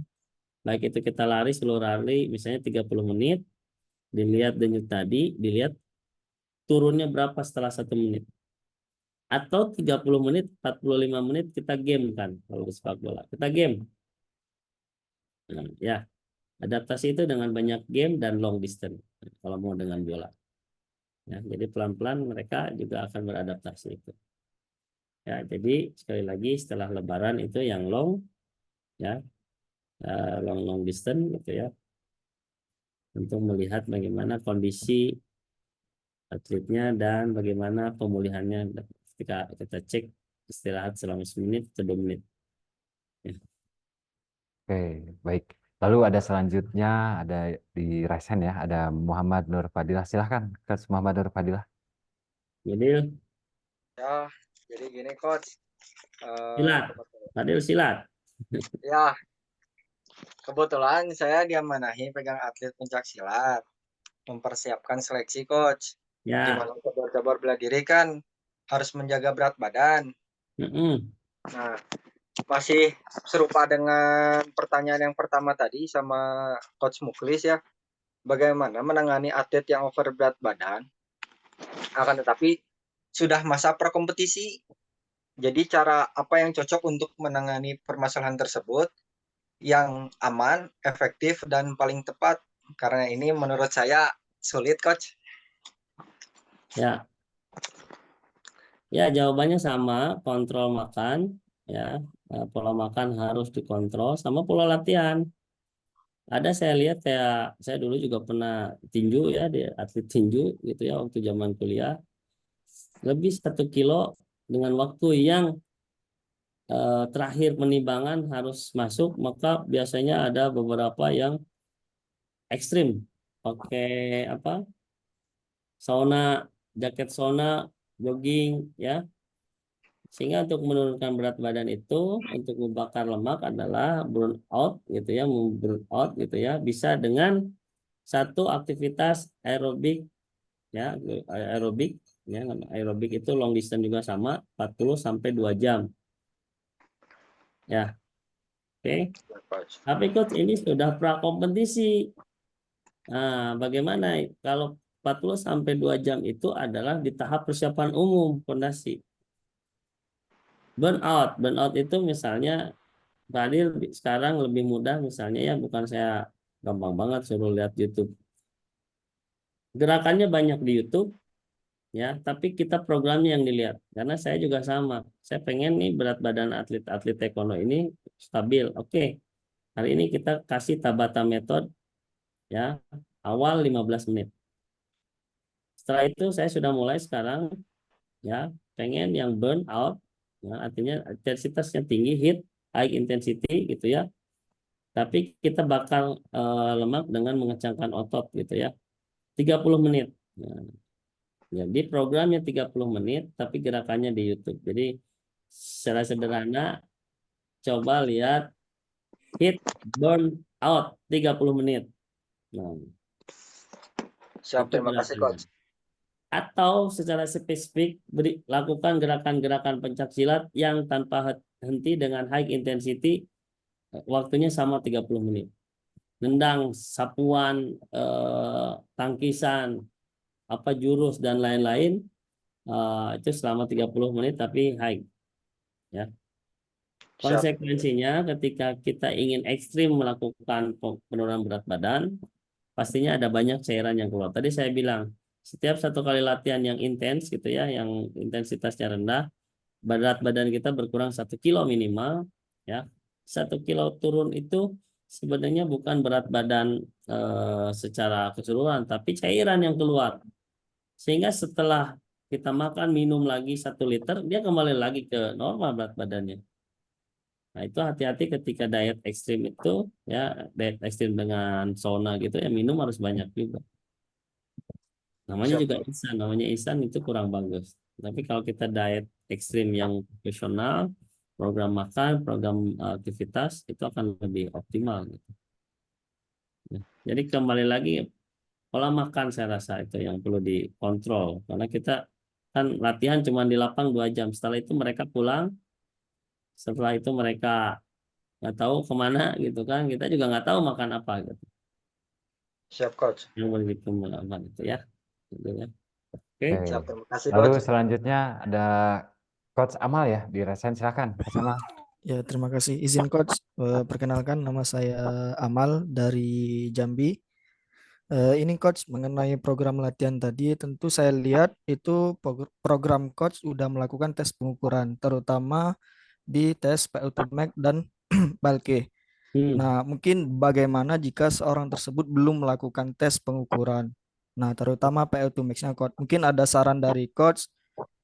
baik itu kita lari seluruh rally misalnya 30 menit, dilihat denyut tadi, dilihat turunnya berapa setelah 1 menit, atau 30 menit 45 menit kita game kan. Kalau di sepak bola kita game, nah, ya adaptasi itu dengan banyak game dan long distance kalau mau dengan bola ya. Jadi pelan-pelan mereka juga akan beradaptasi itu ya. Jadi sekali lagi setelah Lebaran itu yang long ya, long distance gitu ya, untuk melihat bagaimana kondisi atletnya dan bagaimana pemulihannya ketika kita cek istirahat selama 1 menit atau 2 menit. Ya. Oke, baik. Lalu ada selanjutnya, ada di Raisen ya, ada Muhammad Nur Fadilah. Silahkan, Coach Muhammad Nur Fadilah. Jadi Ya, jadi gini coach. silat, Fadil silat. Ya, kebetulan saya diamanahi pegang atlet pencak silat, mempersiapkan seleksi coach. Di Ya. mana cabur-cabur bela diri kan harus menjaga berat badan. Nah, masih serupa dengan pertanyaan yang pertama tadi sama Coach Muklis ya. Bagaimana menangani atlet yang over berat badan? Akan tetapi sudah masa prakompetisi. Jadi cara apa yang cocok untuk menangani permasalahan tersebut yang aman, efektif, dan paling tepat? Karena ini menurut saya sulit, Coach. Ya, ya jawabannya sama, kontrol makan, ya, pola makan harus dikontrol, sama pola latihan. Ada saya lihat kayak saya dulu juga pernah tinju ya, di atlet tinju gitu ya waktu zaman kuliah, lebih 1 kilo dengan waktu yang terakhir penimbangan harus masuk, maka biasanya ada beberapa yang ekstrim, pakai apa, sauna, jaket sauna, jogging ya. Sehingga untuk menurunkan berat badan itu, untuk membakar lemak adalah burn out gitu ya, burn out gitu ya, bisa dengan satu aktivitas aerobik ya, aerobik ya, aerobik itu long distance juga sama, 40 sampai 2 jam ya. Oke. Tapi coach ini sudah pra kompetisi. Nah, bagaimana kalau 40 sampai 2 jam itu adalah di tahap persiapan umum fondasi. Burnout itu misalnya Fadil sekarang lebih mudah misalnya ya, bukan saya gampang banget suruh lihat YouTube. Gerakannya banyak di YouTube ya, tapi kita programnya yang dilihat. Karena saya juga sama. Saya pengen nih berat badan atlet-atlet taekwondo ini stabil. Oke. Hari ini kita kasih Tabata method ya, awal 15 menit. Setelah itu saya sudah mulai sekarang ya, pengen yang burn out ya, artinya intensitasnya tinggi, hit high intensity gitu ya. Tapi kita bakal lemak dengan mengencangkan otot gitu ya. 30 menit. Nah, jadi programnya 30 menit tapi gerakannya di YouTube. Jadi secara sederhana coba lihat hit burn out 30 menit. Nah, Siap, itu terima kasih, gerakannya. Coach. Atau secara spesifik lakukan gerakan-gerakan pencak silat yang tanpa henti dengan high intensity, waktunya sama 30 menit. Nendang, sapuan, tangkisan, apa jurus dan lain-lain, itu selama 30 menit tapi high. ya. Siap. Konsekuensinya ketika kita ingin ekstrim melakukan penurunan berat badan, pastinya ada banyak cairan yang keluar. Tadi saya bilang, setiap satu kali latihan yang intens gitu ya, yang intensitasnya rendah, berat badan kita berkurang 1 kilo minimal, ya. 1 kilo turun itu sebenarnya bukan berat badan secara keseluruhan, tapi cairan yang keluar. Sehingga setelah kita makan, minum lagi 1 liter, dia kembali lagi ke normal berat badannya. Nah, itu hati-hati ketika diet ekstrim itu, ya, diet ekstrim dengan sauna gitu ya, minum harus banyak juga. Namanya Siap, juga Coach. instan, namanya instan itu kurang bagus. Tapi kalau kita diet ekstrim yang profesional, program makan, program aktivitas itu akan lebih optimal gitu. Ya. Jadi kembali lagi pola makan saya rasa itu yang perlu dikontrol, karena kita kan latihan cuma di lapang 2 jam. Setelah itu mereka pulang, setelah itu mereka nggak tahu kemana gitu kan, kita juga nggak tahu makan apa gitu. Siap, Coach. Yang begitu melakukan itu ya, gitu ya. Oke. Oke. Siap, terima kasih, Lalu Coach. selanjutnya ada Coach Amal ya di Resen, silakan Coach Amal. Ya, terima kasih. Izin Coach, perkenalkan nama saya Amal dari Jambi. Ini Coach mengenai program latihan tadi, tentu saya lihat itu program Coach sudah melakukan tes pengukuran, terutama di tes PL2 Max dan Balke. Nah, mungkin bagaimana jika seorang tersebut belum melakukan tes pengukuran? Nah, terutama PL2 Max-nya Coach. Mungkin ada saran dari Coach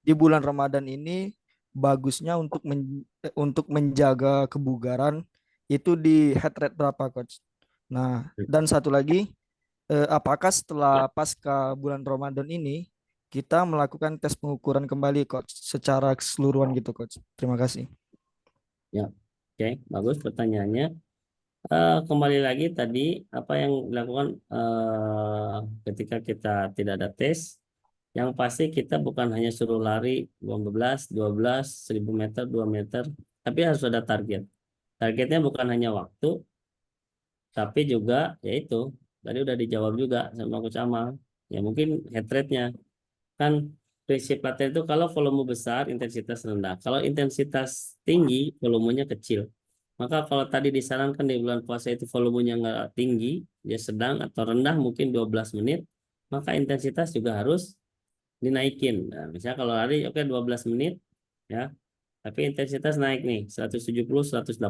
di bulan Ramadan ini bagusnya untuk menjaga kebugaran itu di heart rate berapa Coach? Nah, dan satu lagi, apakah setelah pasca bulan Ramadan ini kita melakukan tes pengukuran kembali Coach secara keseluruhan gitu Coach? Terima kasih. Ya, oke, bagus pertanyaannya. Kembali lagi tadi apa yang dilakukan ketika kita tidak ada tes, yang pasti kita bukan hanya suruh lari 12, 1000 meter, 2 meter, tapi harus ada target. Targetnya bukan hanya waktu, tapi juga yaitu tadi udah dijawab juga sama Coach Amal. Ya mungkin heart rate-nya. Kan prinsip latihan itu kalau volume besar, intensitas rendah. Kalau intensitas tinggi, volumenya kecil. Maka kalau tadi disarankan di bulan puasa itu volumenya nggak tinggi, dia sedang atau rendah mungkin 12 menit, maka intensitas juga harus dinaikin. Nah, misalnya kalau lari oke 12 menit ya, tapi intensitas naik nih 170 180.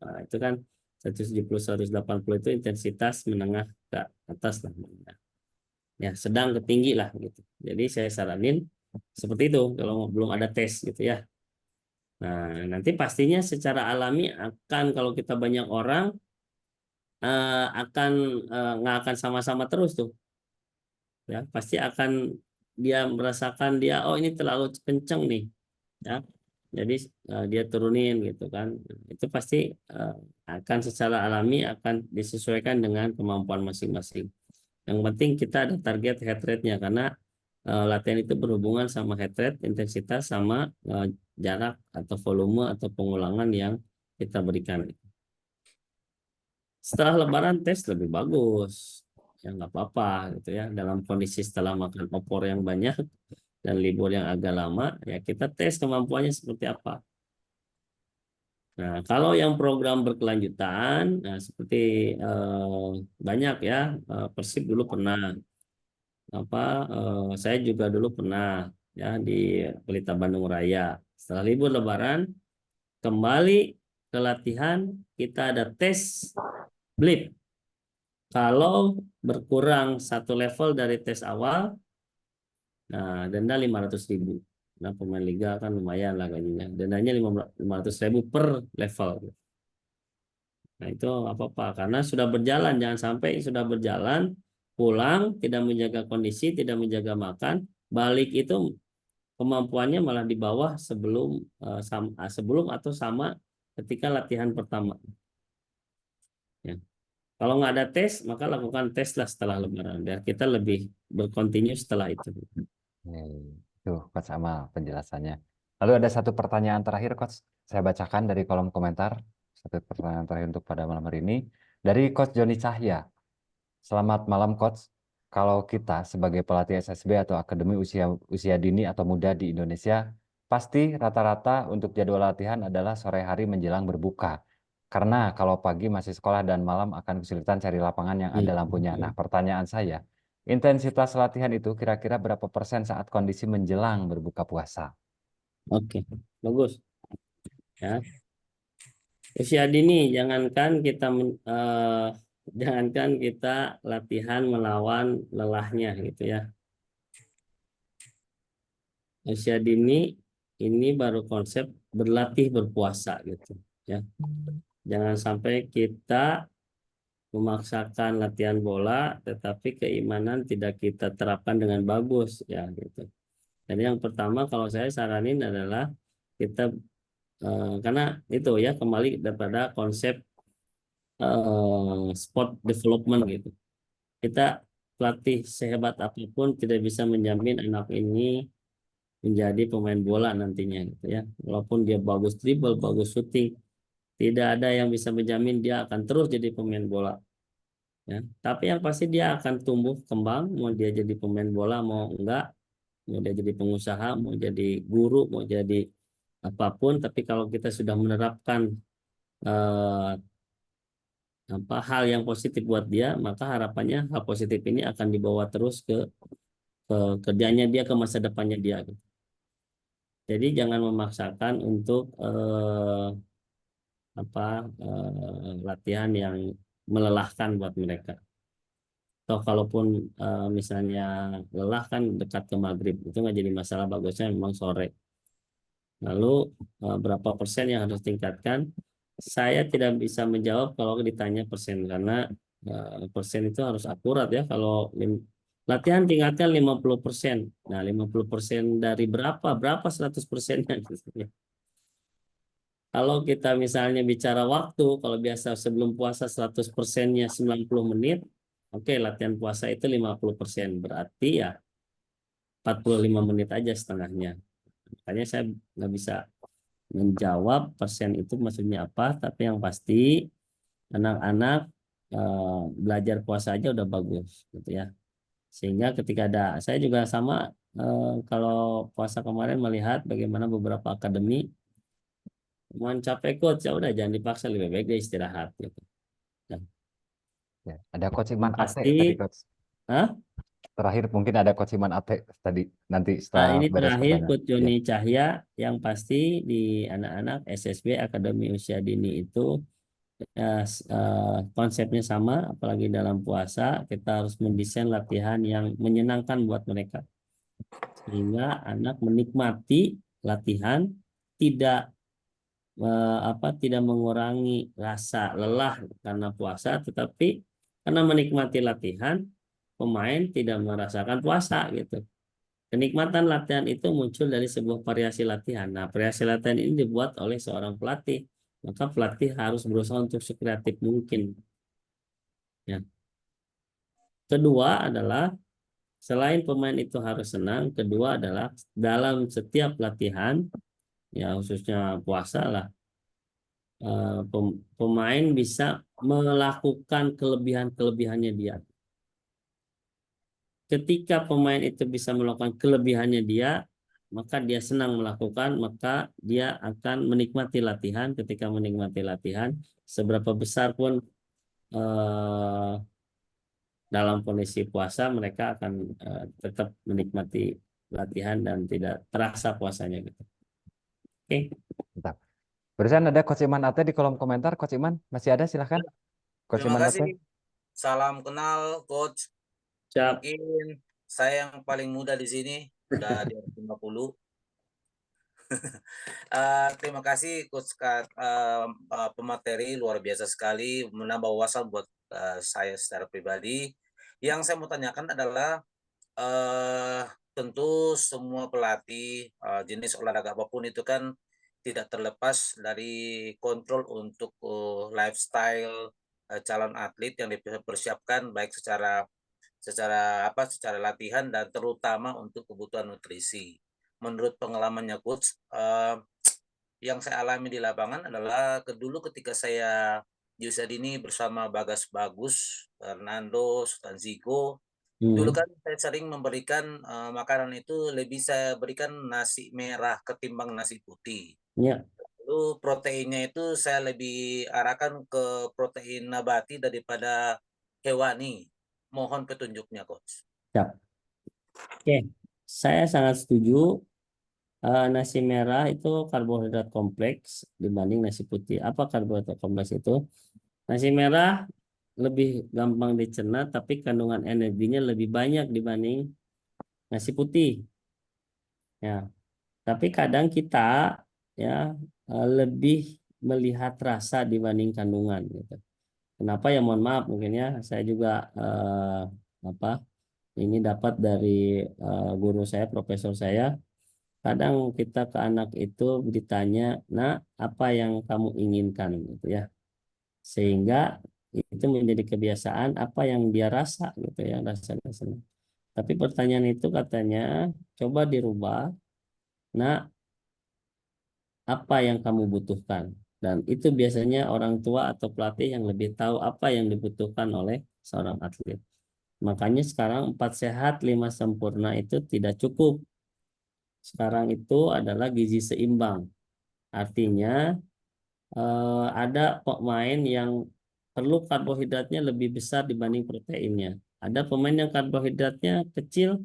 Nah, itu kan 170 180 itu intensitas menengah ke atas lah. Ya, sedang ke tinggi lah gitu. Jadi saya saranin seperti itu kalau belum ada tes gitu ya. Nah, nanti pastinya secara alami akan kalau kita banyak orang akan nggak akan sama-sama terus tuh. Ya, pasti akan dia merasakan dia oh ini terlalu kenceng nih. Ya. Jadi dia turunin gitu kan. Itu pasti akan secara alami akan disesuaikan dengan kemampuan masing-masing. Yang penting kita ada target heart rate-nya karena latihan itu berhubungan sama heart rate, intensitas sama jarak atau volume atau pengulangan yang kita berikan. Setelah Lebaran tes lebih bagus, ya nggak apa-apa gitu ya. Dalam kondisi setelah makan opor yang banyak dan libur yang agak lama, ya kita tes kemampuannya seperti apa. Nah, kalau yang program berkelanjutan, nah seperti banyak ya, Persib dulu pernah, saya juga dulu pernah ya di Pelita Bandung Raya. Setelah libur Lebaran, kembali ke latihan, kita ada tes blip. Kalau berkurang 1 level dari tes awal, nah denda 500.000. Nah pemain liga kan lumayan lah gajinya. Dendanya 500.000 per level. Nah itu apa-apa karena sudah berjalan, jangan sampai sudah berjalan pulang tidak menjaga kondisi, tidak menjaga makan, balik itu kemampuannya malah di bawah sebelum atau sama ketika latihan pertama. Ya. Kalau nggak ada tes, maka lakukan tes lah setelah Lebaran biar kita lebih berkontinu setelah itu. Tuh, Coach Amal penjelasannya. Lalu ada satu pertanyaan terakhir, Coach. Saya bacakan dari kolom komentar. Satu pertanyaan terakhir untuk pada malam hari ini. Dari Coach Joni Cahya. Selamat malam, Coach. Kalau kita sebagai pelatih SSB atau Akademi Usia Dini atau Muda di Indonesia, pasti rata-rata untuk jadwal latihan adalah sore hari menjelang berbuka. Karena kalau pagi masih sekolah dan malam akan kesulitan cari lapangan yang ada lampunya. Nah, pertanyaan saya, intensitas latihan itu kira-kira berapa persen saat kondisi menjelang berbuka puasa? Oke, bagus. Ya, usia dini jangankan kita latihan melawan lelahnya gitu ya. Usia dini ini baru konsep berlatih berpuasa gitu ya. Jangan sampai kita memaksakan latihan bola tetapi keimanan tidak kita terapkan dengan bagus ya gitu. Jadi yang pertama kalau saya saranin adalah kita karena itu ya kembali daripada konsep sport development gitu. Kita pelatih sehebat apapun tidak bisa menjamin anak ini menjadi pemain bola nantinya gitu ya. Walaupun dia bagus dribble, bagus shooting, tidak ada yang bisa menjamin dia akan terus jadi pemain bola. Ya. Tapi yang pasti dia akan tumbuh kembang, mau dia jadi pemain bola mau enggak, mau dia jadi pengusaha, mau jadi guru, mau jadi apapun. Tapi kalau kita sudah menerapkan eh, hal yang positif buat dia, maka harapannya hal positif ini akan dibawa terus ke kerjanya dia, ke masa depannya dia. Gitu. Jadi jangan memaksakan untuk latihan yang melelahkan buat mereka. Atau kalaupun misalnya lelah kan dekat ke maghrib, itu nggak jadi masalah, bagusnya memang sore. Lalu berapa persen yang harus tingkatkan? Saya tidak bisa menjawab kalau ditanya persen, karena persen itu harus akurat ya. Kalau latihan tingkatkan 50%. Nah, 50% dari berapa? Berapa 100%-nya? Kalau kita misalnya bicara waktu, kalau biasa sebelum puasa 100%-nya 90 menit, oke, latihan puasa itu 50%. Berarti ya 45 menit aja setengahnya. Makanya saya nggak bisa menjawab persen itu maksudnya apa, tapi yang pasti anak-anak belajar puasa aja udah bagus gitu ya. Sehingga ketika saya juga sama kalau puasa kemarin melihat bagaimana beberapa akademi capek coach, ya udah jangan dipaksa, lebih baik dia istirahat gitu. Dan Ya, ada Coach yang Iman Ate pasti, tadi, Coach. Hah? Terakhir mungkin ada Coach Iman Ate tadi nanti Nah, setelah ini beres terakhir pertanyaan. Coach Joni Cahya, yang pasti di anak-anak SSB Akademi Usia Dini itu konsepnya sama, apalagi dalam puasa kita harus mendesain latihan yang menyenangkan buat mereka. Sehingga anak menikmati latihan, tidak tidak mengurangi rasa lelah karena puasa, tetapi karena menikmati latihan, pemain tidak merasakan puasa gitu. Kenikmatan latihan itu muncul dari sebuah variasi latihan. Nah, variasi latihan ini dibuat oleh seorang pelatih. Maka pelatih harus berusaha untuk sekreatif mungkin. Ya. Kedua adalah selain pemain itu harus senang, kedua adalah dalam setiap latihan, ya khususnya puasa lah, pemain bisa melakukan kelebihan-kelebihannya dia. Ketika pemain itu bisa melakukan kelebihannya dia, maka dia senang melakukan, maka dia akan menikmati latihan. Ketika menikmati latihan, seberapa besar pun dalam kondisi puasa, mereka akan tetap menikmati latihan dan tidak terasa puasanya gitu. Oke. Mantap. Barusan ada Coach Iman Ate di kolom komentar. Coach Iman, masih ada? Silahkan. Coach Terima Iman Ate. kasih. Salam kenal, Coach. Siap. Mungkin saya yang paling muda di sini, udah di 50. Terima kasih Coach pemateri luar biasa sekali, menambah wawasan buat saya secara pribadi. Yang saya mau tanyakan adalah tentu semua pelatih jenis olahraga apapun itu kan tidak terlepas dari kontrol untuk lifestyle calon atlet yang dipersiapkan baik secara latihan dan terutama untuk kebutuhan nutrisi. Menurut pengalamannya Coach, yang saya alami di lapangan adalah dulu ketika saya di usia dini bersama Bagas Bagus, Fernando, Sultan Zico, Dulu Hmm. kan saya sering memberikan makanan itu lebih saya berikan nasi merah ketimbang nasi putih. Ya, Lalu proteinnya itu saya lebih arahkan ke protein nabati daripada hewani. Mohon petunjuknya, Coach. siap. Oke, saya sangat setuju. Nasi merah itu karbohidrat kompleks dibanding nasi putih. Apa karbohidrat kompleks itu? Nasi merah lebih gampang dicerna, tapi kandungan energinya lebih banyak dibanding nasi putih. Ya, tapi kadang kita ya lebih melihat rasa dibanding kandungan gitu. Kenapa ya? Mohon maaf, mungkin ya saya juga apa ini dapat dari guru saya, profesor saya. Kadang kita ke anak itu ditanya, nah apa yang kamu inginkan gitu ya, sehingga itu menjadi kebiasaan apa yang dia rasa gitu ya, rasanya senang. Tapi pertanyaan itu katanya coba dirubah, nah apa yang kamu butuhkan, dan itu biasanya orang tua atau pelatih yang lebih tahu apa yang dibutuhkan oleh seorang atlet. Makanya sekarang 4 sehat 5 sempurna itu tidak cukup. Sekarang itu adalah gizi seimbang. Artinya ada pemain yang perlu karbohidratnya lebih besar dibanding proteinnya. Ada pemain yang karbohidratnya kecil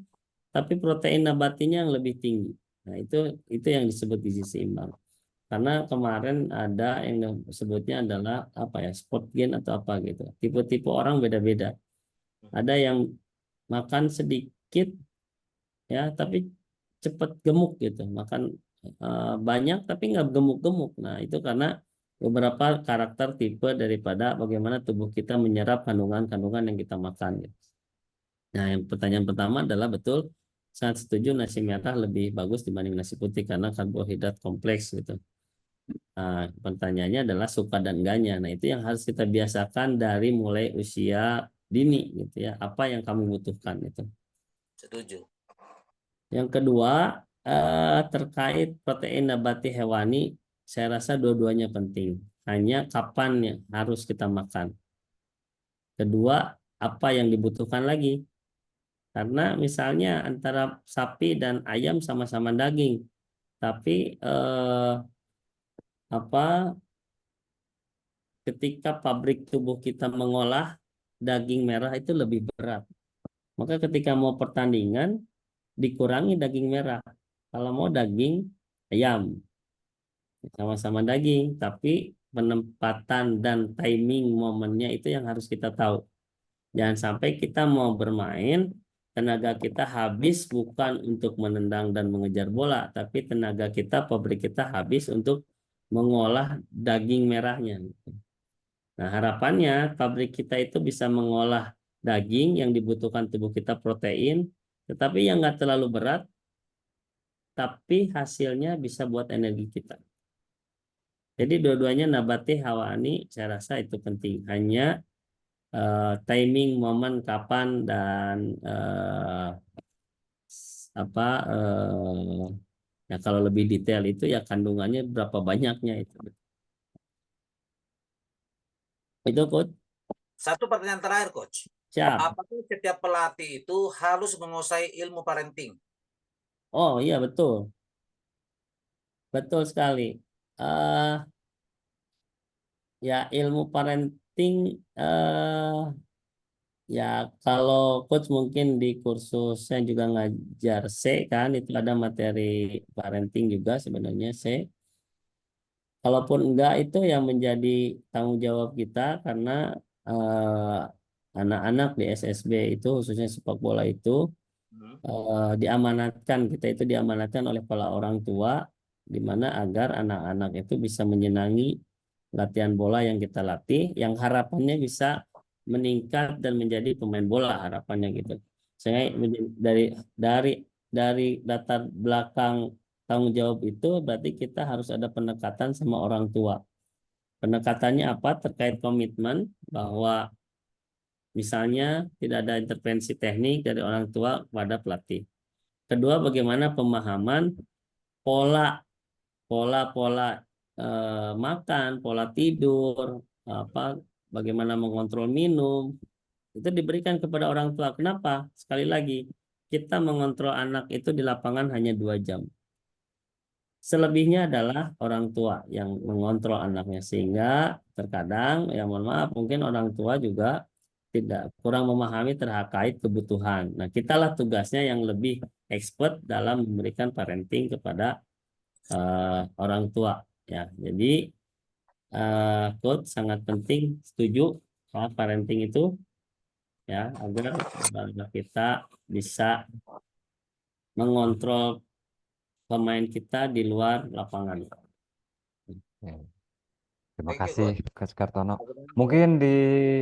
tapi protein nabatinya yang lebih tinggi. Nah, itu yang disebut gizi seimbang. Karena kemarin ada yang sebutnya adalah apa ya, sport gain atau apa gitu. Tipe-tipe orang beda-beda. Ada yang makan sedikit ya tapi cepat gemuk gitu, makan banyak tapi nggak gemuk-gemuk. Nah, itu karena beberapa karakter tipe daripada bagaimana tubuh kita menyerap kandungan-kandungan yang kita makan gitu. Nah, yang pertanyaan pertama adalah betul, sangat setuju, nasi merah lebih bagus dibanding nasi putih karena karbohidrat kompleks gitu. Nah, pertanyaannya adalah suka dan enggaknya. Nah, itu yang harus kita biasakan dari mulai usia dini gitu ya. Apa yang kamu butuhkan itu. Setuju. Yang kedua, terkait protein nabati hewani, saya rasa dua-duanya penting. Hanya kapan yang harus kita makan. Kedua, apa yang dibutuhkan lagi. Karena misalnya antara sapi dan ayam sama-sama daging, tapi apa ketika pabrik tubuh kita mengolah daging merah itu lebih berat. Maka ketika mau pertandingan, dikurangi daging merah. Kalau mau daging ayam, sama-sama daging, tapi penempatan dan timing momennya itu yang harus kita tahu. Jangan sampai kita mau bermain, tenaga kita habis bukan untuk menendang dan mengejar bola, tapi tenaga kita, pabrik kita habis untuk mengolah daging merahnya. Nah, harapannya pabrik kita itu bisa mengolah daging yang dibutuhkan tubuh kita, protein, tetapi yang nggak terlalu berat, tapi hasilnya bisa buat energi kita. Jadi dua-duanya nabati hawani, saya rasa itu penting. Hanya timing, momen, kapan, dan apa ya kalau lebih detail itu ya kandungannya berapa banyaknya itu. Itu Coach. Satu pertanyaan terakhir, Coach. Siap. Apakah setiap pelatih itu harus menguasai ilmu parenting? Oh iya betul. Betul sekali. Ya ilmu parenting ya kalau coach mungkin di kursusnya juga ngajar C kan, itu ada materi parenting juga sebenarnya C. Kalaupun enggak, itu yang menjadi tanggung jawab kita karena anak-anak di SSB itu khususnya sepak bola itu diamanatkan, kita itu diamanatkan oleh para orang tua di mana agar anak-anak itu bisa menyenangi latihan bola yang kita latih, yang harapannya bisa meningkat dan menjadi pemain bola, harapannya gitu. Saya dari dari dari latar belakang tanggung jawab itu berarti kita harus ada pendekatan sama orang tua. Pendekatannya apa? Terkait komitmen bahwa misalnya tidak ada intervensi teknik dari orang tua kepada pelatih. Kedua, bagaimana pemahaman pola pola-pola makan, pola tidur, apa, bagaimana mengontrol minum, itu diberikan kepada orang tua. Kenapa? Sekali lagi, kita mengontrol anak itu di lapangan hanya 2 jam. Selebihnya adalah orang tua yang mengontrol anaknya, sehingga terkadang ya mohon maaf mungkin orang tua juga tidak kurang memahami terkait kebutuhan. Nah, kitalah tugasnya yang lebih expert dalam memberikan parenting kepada orang tua ya. Jadi coach sangat penting, setuju parenting itu ya agar kita bisa mengontrol pemain kita di luar lapangan. Terima Thank you, kasih Coach. Coach Kartono. Mungkin di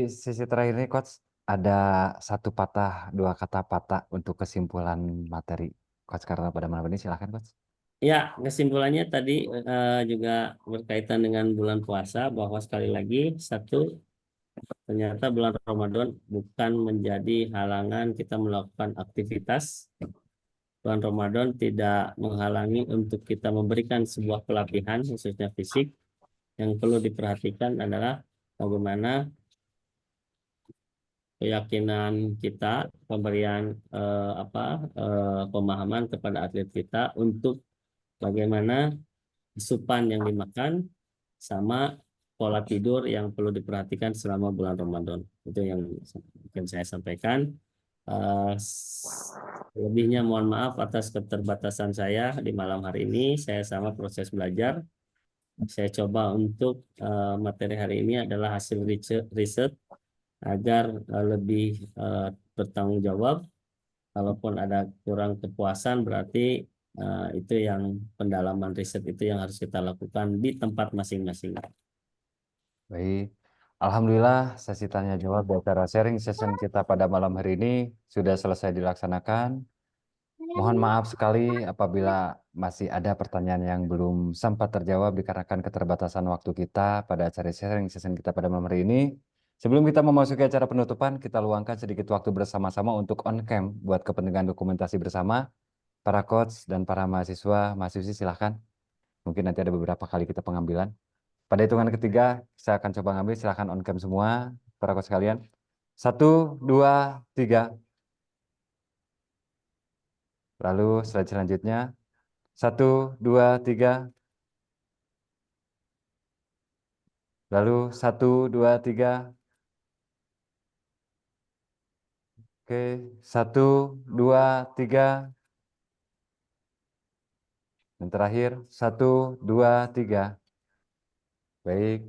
sisi terakhir ini Coach ada satu patah, 2 kata patah untuk kesimpulan materi Coach Kartono pada malam ini, silakan Coach. Ya, kesimpulannya tadi juga berkaitan dengan bulan puasa, bahwa sekali lagi satu, ternyata bulan Ramadan bukan menjadi halangan kita melakukan aktivitas. Bulan Ramadan tidak menghalangi untuk kita memberikan sebuah pelatihan khususnya fisik. Yang perlu diperhatikan adalah bagaimana keyakinan kita, pemberian pemahaman kepada atlet kita untuk bagaimana asupan yang dimakan sama pola tidur yang perlu diperhatikan selama bulan Ramadan. Itu yang mungkin saya sampaikan. Lebihnya mohon maaf atas keterbatasan saya di malam hari ini. Saya sama proses belajar. Saya coba untuk materi hari ini adalah hasil riset agar lebih bertanggung jawab. Kalaupun ada kurang kepuasan, berarti itu yang pendalaman riset itu yang harus kita lakukan di tempat masing-masing. Baik, alhamdulillah sesi tanya jawab di acara sharing session kita pada malam hari ini sudah selesai dilaksanakan. Mohon maaf sekali apabila masih ada pertanyaan yang belum sempat terjawab dikarenakan keterbatasan waktu kita pada acara sharing session kita pada malam hari ini. Sebelum kita memasuki acara penutupan, kita luangkan sedikit waktu bersama-sama untuk on cam buat kepentingan dokumentasi bersama. Para coach dan para mahasiswi silahkan. Mungkin nanti ada beberapa kali kita pengambilan. Pada hitungan ketiga, saya akan coba ngambil, silahkan on cam semua, para coach sekalian. 1, 2, 3. Lalu slide selanjutnya, 1, 2, 3. Lalu 1, 2, 3. Oke, 1, 2, 3. Dan terakhir, 1, 2, 3. Baik.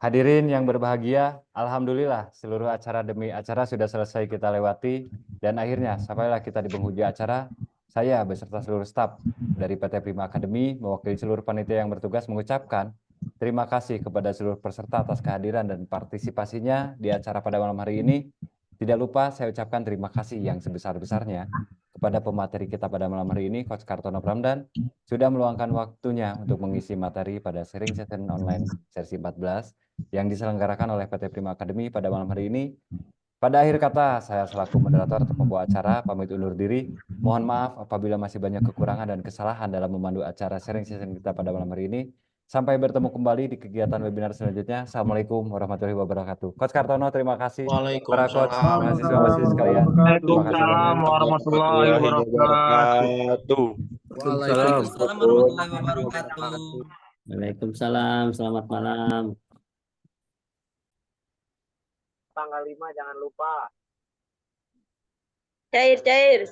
Hadirin yang berbahagia, alhamdulillah seluruh acara demi acara sudah selesai kita lewati. Dan akhirnya sampailah kita di penghujung acara. Saya beserta seluruh staf dari PT Prima Academy mewakili seluruh panitia yang bertugas mengucapkan terima kasih kepada seluruh peserta atas kehadiran dan partisipasinya di acara pada malam hari ini. Tidak lupa saya ucapkan terima kasih yang sebesar-besarnya kepada pemateri kita pada malam hari ini, Coach Kartono Pramdan, sudah meluangkan waktunya untuk mengisi materi pada sharing session online sesi 14 yang diselenggarakan oleh PT Prima Academy pada malam hari ini. Pada akhir kata, saya selaku moderator atau pembawa acara pamit undur diri. Mohon maaf apabila masih banyak kekurangan dan kesalahan dalam memandu acara sharing session kita pada malam hari ini. Sampai bertemu kembali di kegiatan webinar selanjutnya. Assalamualaikum warahmatullahi wabarakatuh. Coach Kartono, terima kasih. Para coach, mahasiswa-mahasiswa sekalian, terima kasih banyak. Waalaikumsalam warahmatullahi wabarakatuh. Waalaikumsalam warahmatullahi wabarakatuh. Waalaikumsalam, selamat malam. Tanggal 5 jangan lupa. Cair.